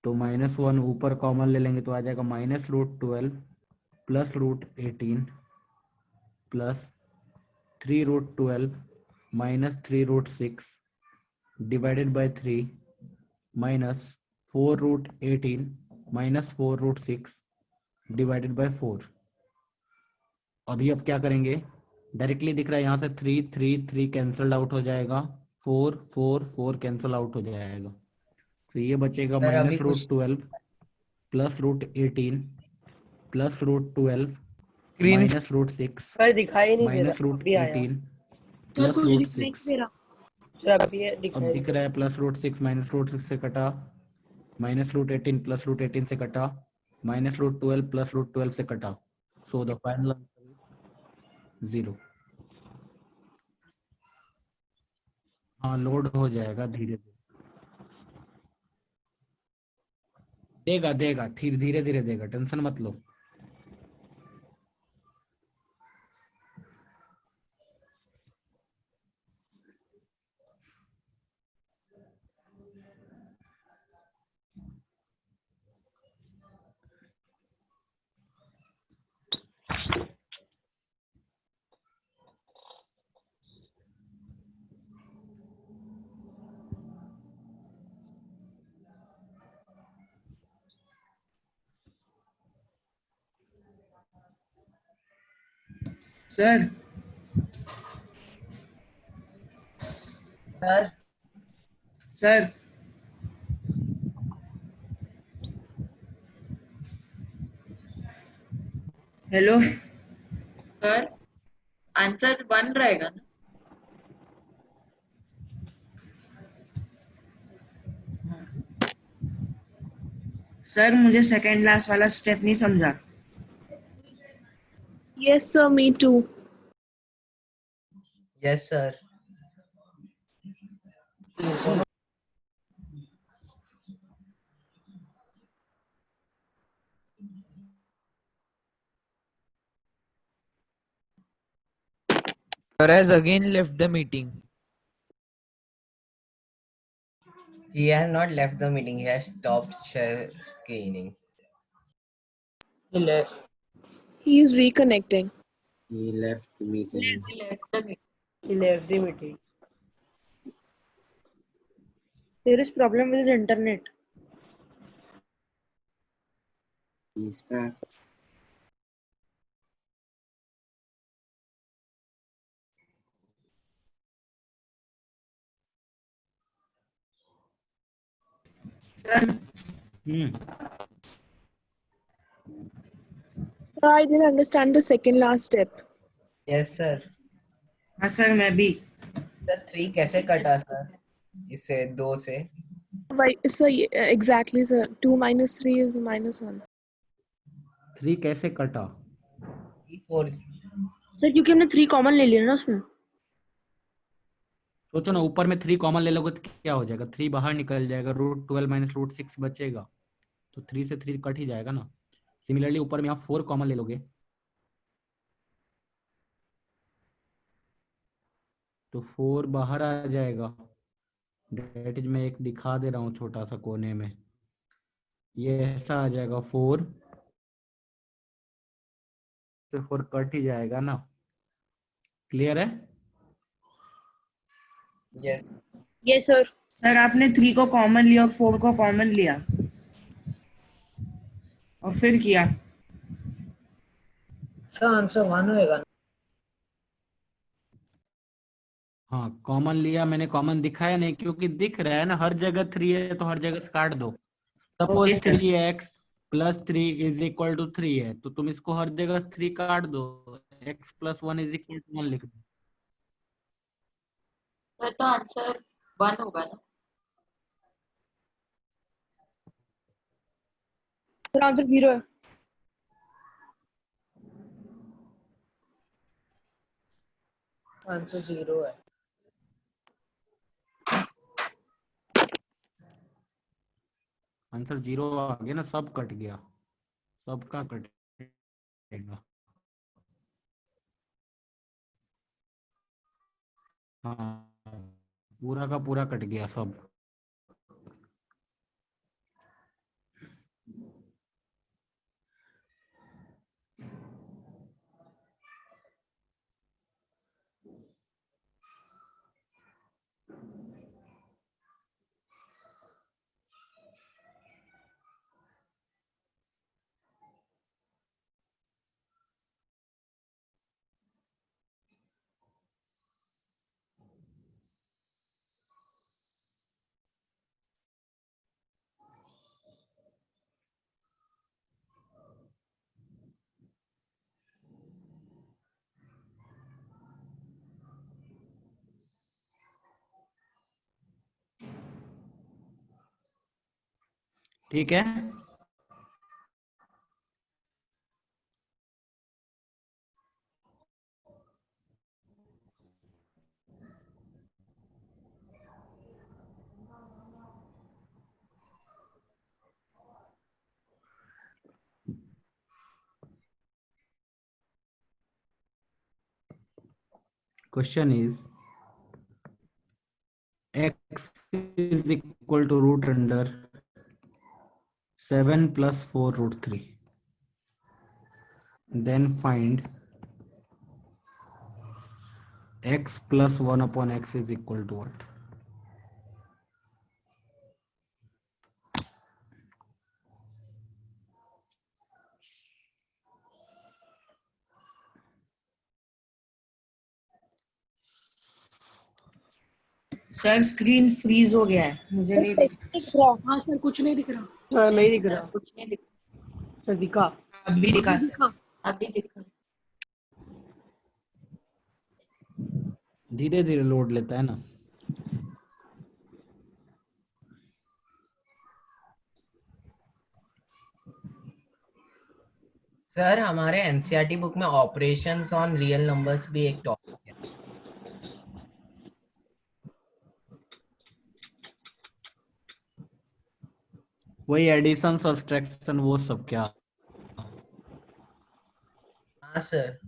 तो -1 ऊपर common ले लेंगे तो आ जाएगा -√12 plus √18 plus 3 √12 minus 3 √6 divided by 3 minus 4 √18 minus 4 √6 divided by 4। अभी अब क्या करेंगे? डायरेक्टली दिख रहा है यहाँ से 3 3 3 कैंसल्ड आउट हो जाएगा, 4 4 4 कैंसल आउट हो जाएगा। तो ये बचेगा
सर अभी कुछ
-√12 plus √18 plus √12
screen
minus √6
sir दिखाई नहीं दे
माइनस
रहा, अभी आया।
√18
सर
प्लस
कुछ दिखाई
√6।
नहीं दे रहा।
सर अभी
अब
दिखाई
दिख
दे
रहा है प्लस √6 माइनस √6 से कटा, माइनस √18 प्लस √18 से कटा, माइनस √12 प्लस √12 से कटा। So the final answer is 0। हाँ, लोड हो जाएगा धीरे धीरे। देगा देगा, धीरे धीरे देगा, टेंशन मत लो।
Sir
sir
sir hello
sir answer 1 रहेगा ना?
सर मुझे सेकंड लास्ट वाला स्टेप नहीं समझा।
Yes, sir, me too.
Yes sir.
Sir has again left the meeting.
He has not left the meeting. He has stopped share screening.
He left.
He is reconnecting.
He left the meeting.
He left the meeting.
He left the meeting.
There is problem with his internet.
He's back.
Sir
Sir, I didn't understand the second last step.
Yes sir.
हाँ sir मैं भी।
Sir 3 कैसे कटा sir? इससे 2 से
Why, sir, exactly, sir. 2 minus 3 is minus 1.
3 कैसे कटा?
4
sir क्योंकि हमने 3 कॉमन ले लिया ना उसमें।
सोचो ना, ऊपर में 3 कॉमन ले लोगे तो क्या हो जाएगा? 3 बाहर निकल जाएगा, √12 माइनस √6 बचेगा, तो 3 से 3 कट ही जाएगा ना। सिमिलरली ऊपर में आप 4 कॉमन ले लोगे तो 4 बाहर आ जाएगा। डेट इज मैं एक दिखा दे रहा हूँ छोटा सा कोने में, ये ऐसा आ जाएगा, 4 से 4 कट ही जाएगा ना। क्लियर है?
Yes
yes sir.
सर आपने 3 को कॉमन लिया और 4 को कॉमन लिया और फिर किया।
सर आंसर 1 होएगा ना?
हाँ कॉमन लिया मैंने, कॉमन दिखाया नहीं क्योंकि दिख रहा है ना, हर जगह 3 है तो हर जगह से काट दो।
Okay
suppose
sir.
3x plus 3 is equal to 3 है तो तुम इसको हर जगह 3 काट दो, x plus 1 is equal to 1 लिख दो।
सर तो आंसर 1 होगा ना?
सर आंसर 0 है।
आंसर 0 है।
आंसर 0 आ गया ना, सब कट गया, सबका कटेगा। हाँ पूरा का पूरा कट गया सब। ठीक है, question is x is equal to root under 7 plus 4 root 3. Then find x plus 1 upon x is equal to what?
Sir screen freeze हो गया है, मुझे नहीं दिख
दिख रहा। हाँ सर कुछ नहीं दिख रहा।
हाँ नहीं दिख रहा।
कुछ नहीं दिख
सर दिखा।
अभी दिखा सर।
दिखा।
अभी दिखा।
धीरे धीरे लोड लेता है ना।
सर हमारे एनसीईआरटी बुक में ऑपरेशंस ऑन रियल नंबर्स भी एक टॉपिक है।
वही एडिशन सब्सट्रैक्शन वो सब क्या?
हाँ सर।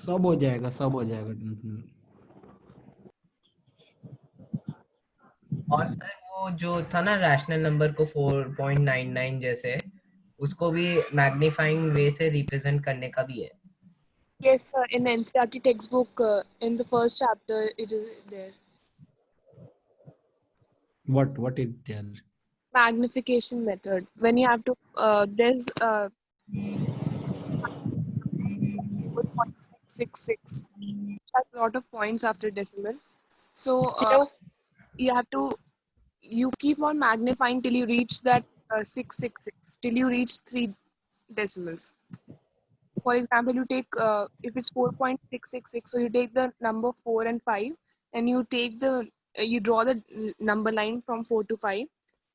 सब हो जाएगा, सब हो जाएगा, टेंशन नहीं।
और सर वो जो था ना रैशनल नंबर को 4.99 जैसे, उसको भी मैग्नीफाइंग वे से रिप्रेजेंट करने का भी है।
Yes, sir. In NCERT textbook, in the first chapter, it is there.
What is there?
Magnification method. When you have to, there's 4.666. Has a lot of points after decimal. So you have to, you keep on magnifying till you reach that 666, till you reach 3 decimals. For example, you take, if it's 4.666, so you take the number 4 and 5, and you take the, you draw the number line from 4 to 5,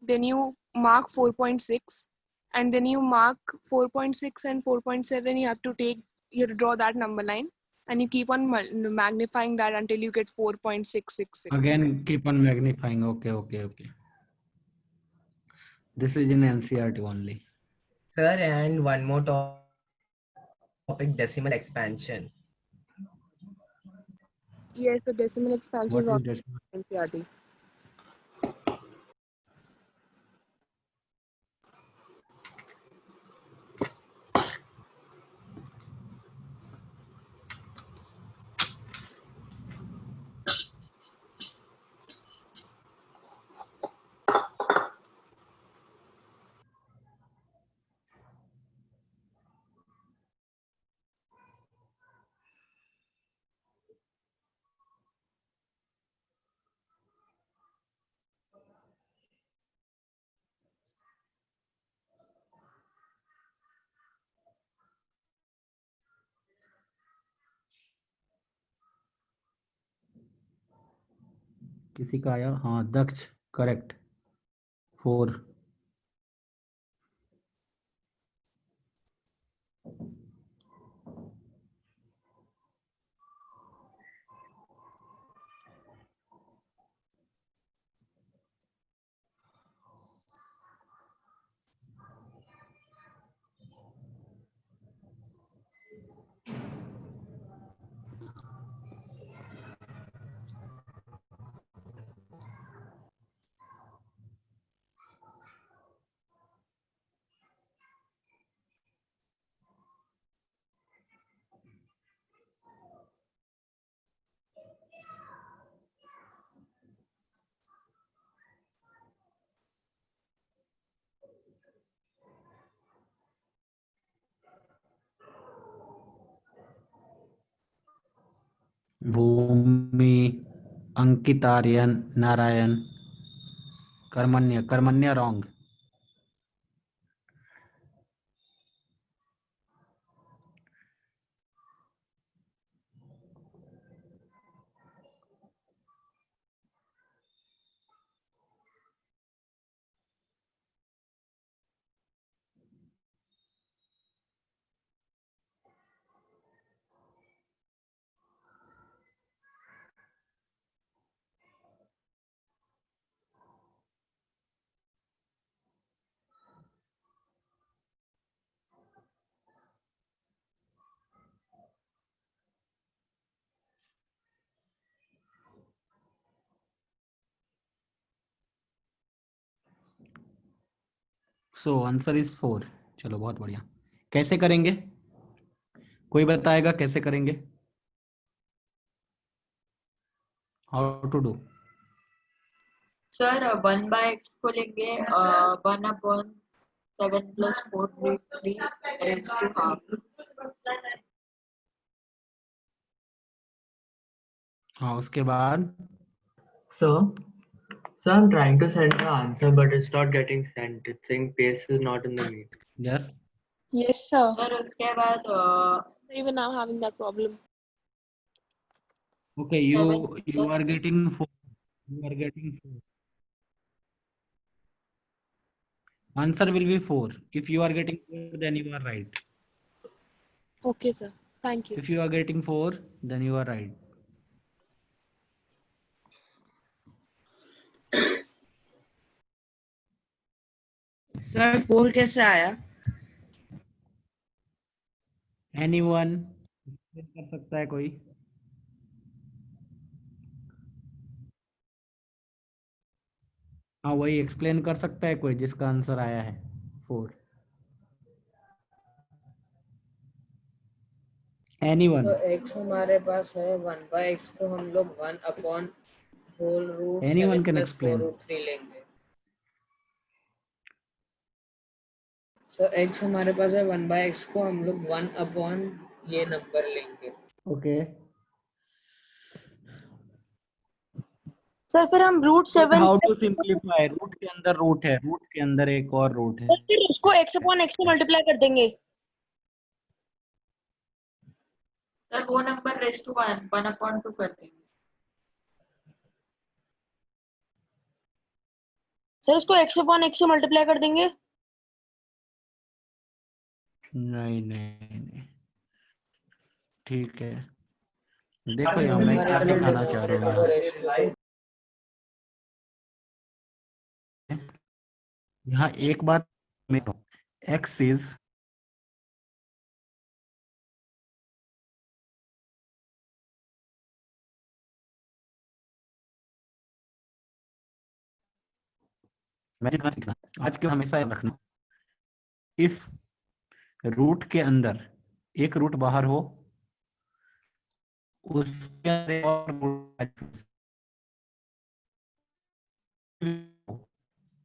then you mark 4.6, and then you mark 4.6 and 4.7, you have to take, you have to draw that number line, and you keep on magnifying that until you get 4.666.
Again, keep on magnifying. Okay. This is in NCERT only.
Sir, and one more topic, decimal expansion.
Yes, the decimal expansion
What
is
is
also
decimal?
NCERT.
किसी का आया? हाँ, Daksh, correct, 4. Bhumi, Ankit, Aryan, Narayan, Karmanya wrong. So answer is 4. चलो बहुत बढ़िया. कैसे करेंगे? कोई बताएगा कैसे करेंगे? How to do?
Sir 1/x को लेंगे 1/7 + 4/3 raised to half.
हाँ उसके बाद
So, I'm trying to send the answer, but it's not getting sent. It's saying paste is not in the meet.
yes
Yes, sir.
Sir उसके बाद
Even I'm having that problem.
okay you are getting 4 you are getting 4 answer will be 4 if you are getting 4 then you are right
Okay, sir. Thank you.
if you are getting 4 then you are right
sir 4 कैसे आया?
anyone कर सकता है कोई हाँ वही explain कर सकता है कोई जिसका आंसर आया है 4 anyone
तो x हमारे पास है 1/x को हम लोग 1/होल root
Anyone
7
can
plus 4
explain.
Root 3 लेंगे। तो x हमारे पास है 1/x को हम लोग 1/ ये नंबर लेंगे।
okay
सर फिर हम root
But
7
how to simplify root के अंदर रूट है रूट के अंदर एक और रूट है
फिर उसको x/x से मल्टीप्लाई कर देंगे।
सर वो नंबर रेस टू 1/2 कर देंगे।
सर उसको x/x से मल्टीप्लाई कर देंगे।
नहीं नहीं नहीं ठीक है देखो यहाँ मैं क्या सिखाना चाह रहा हूँ यहाँ एक बात में x इज मैं जितना सीखना आज के हमेशा याद रखना इफ रूट के अंदर एक रूट बाहर हो उसके अंदर एक और root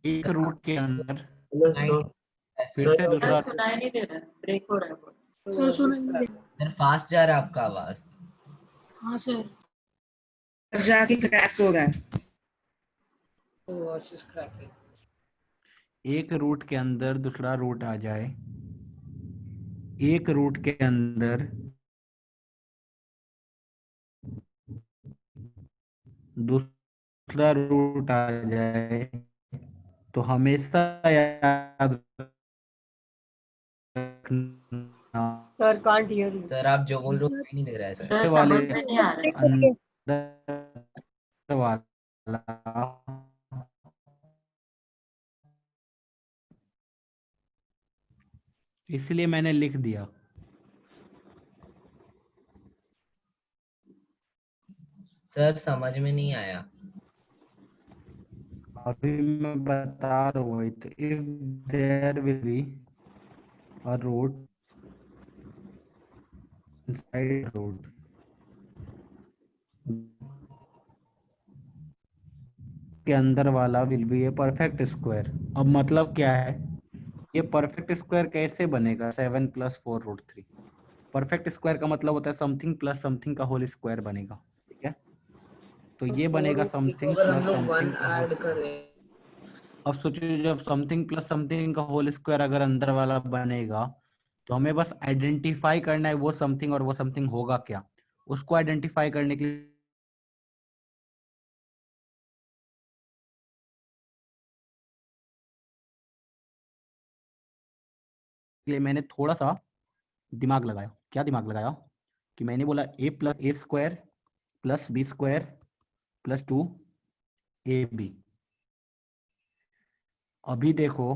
एक रूट के अंदर फिर से दूसरा
सर सुनाई नहीं दे रहा, ब्रेक हो रहा है बहुत।
सर सुनाई नहीं दे रहा।
सर फास्ट जा रहा है आपका आवाज।
हाँ सर
जाके क्रैक हो रहा है।
Voice is cracking.
एक रूट के अंदर दूसरा रूट आ जाए एक रूट के अंदर दूसरा रूट आ जाए तो हमेशा याद रखना
sir can't hear you.
Sir आप जो बोल रहे हो सुनाई नहीं दे रहा है सर।
सर
वाले
समझ में नहीं आ रहा है।
अंदर वाला इसलिए मैंने लिख दिया
सर समझ में नहीं आया।
अभी मैं बता रहा हूँ if there will be a root inside root के अंदर वाला will be a perfect square. अब मतलब क्या है ये परफेक्ट स्क्वायर कैसे बनेगा 7 + 4 √3 परफेक्ट स्क्वायर का मतलब होता है समथिंग प्लस समथिंग का होल स्क्वायर बनेगा ठीक है तो ये बनेगा समथिंग
अगर हम
प्लस
लोग
समथिंग
1
का
ऐड करें
अब सोचिए जब समथिंग प्लस समथिंग का होल स्क्वायर अगर अंदर वाला बनेगा तो हमें बस आइडेंटिफाई करना है वो समथिंग और वो समथिंग होगा क्या उसको आइडेंटिफाई करने के लिए मैंने थोड़ा सा दिमाग लगाया क्या दिमाग लगाया कि मैंने बोला a + a² + b² + 2ab अभी देखो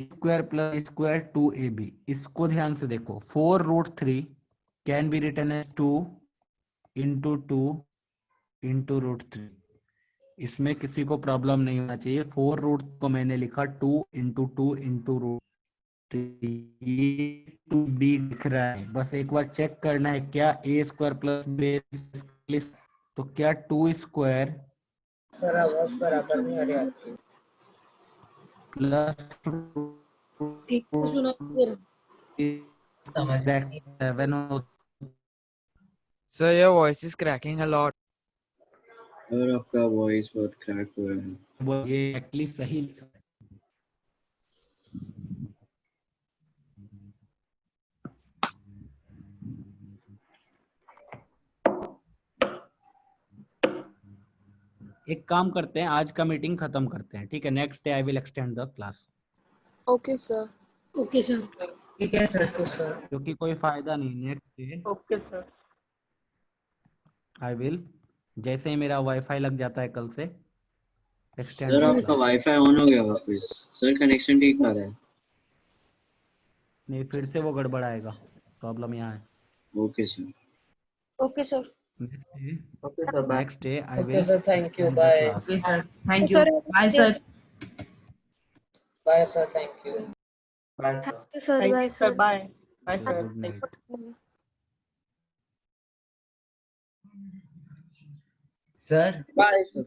स्क्वायर प्लस स्क्वायर 2ab इसको ध्यान से देखो 4 √3 कैन बी रिटन एज 2 × 2 × √3 इसमें किसी को प्रॉब्लम नहीं होना चाहिए 4 रूट को मैंने लिखा 2 × 2 × टू बी दिख रहा है बस एक बार चेक करना है क्या a² + b तो क्या 2²
सर आवाज बराबर नहीं आ रही आपकी
प्लस
ठीक से सुनाई दे रहा।
समझ में नहीं
7
Sir, your voice is cracking a lot.
और आपका वॉइस बहुत क्रैक हो रहा है।
वो ये एक्चुअली सही लिखा है। एक काम करते हैं, आज का मीटिंग खत्म करते हैं, ठीक है? Next day I will extend the class.
Okay, sir.
Okay sir.
ठीक है सर।
क्योंकि कोई फायदा नहीं। Next day
okay sir.
I will, जैसे ही मेरा वाईफाई लग जाता है कल से, एक्सटेंड
सर
द
आपका
क्लास।
वाईफाई ऑन हो गया वापस। सर कनेक्शन ठीक आ रहा है।
नहीं, फिर से वो गड़बड़ आएगा, प्रॉब्लम यहाँ है।
Okay sir.
Okay sir.
Okay sir, bye.
Next day I
Okay,
will
sir. Thank you.
Extend the
Bye.
Class.
Okay sir, thank you.
Sir
bye sir.
Bye, sir. Thank you.
Bye sir.
Thank you, sir.
Thank
Bye,
you sir,
sir.
Bye bye sir.
Good night.
Sir,
bye sir.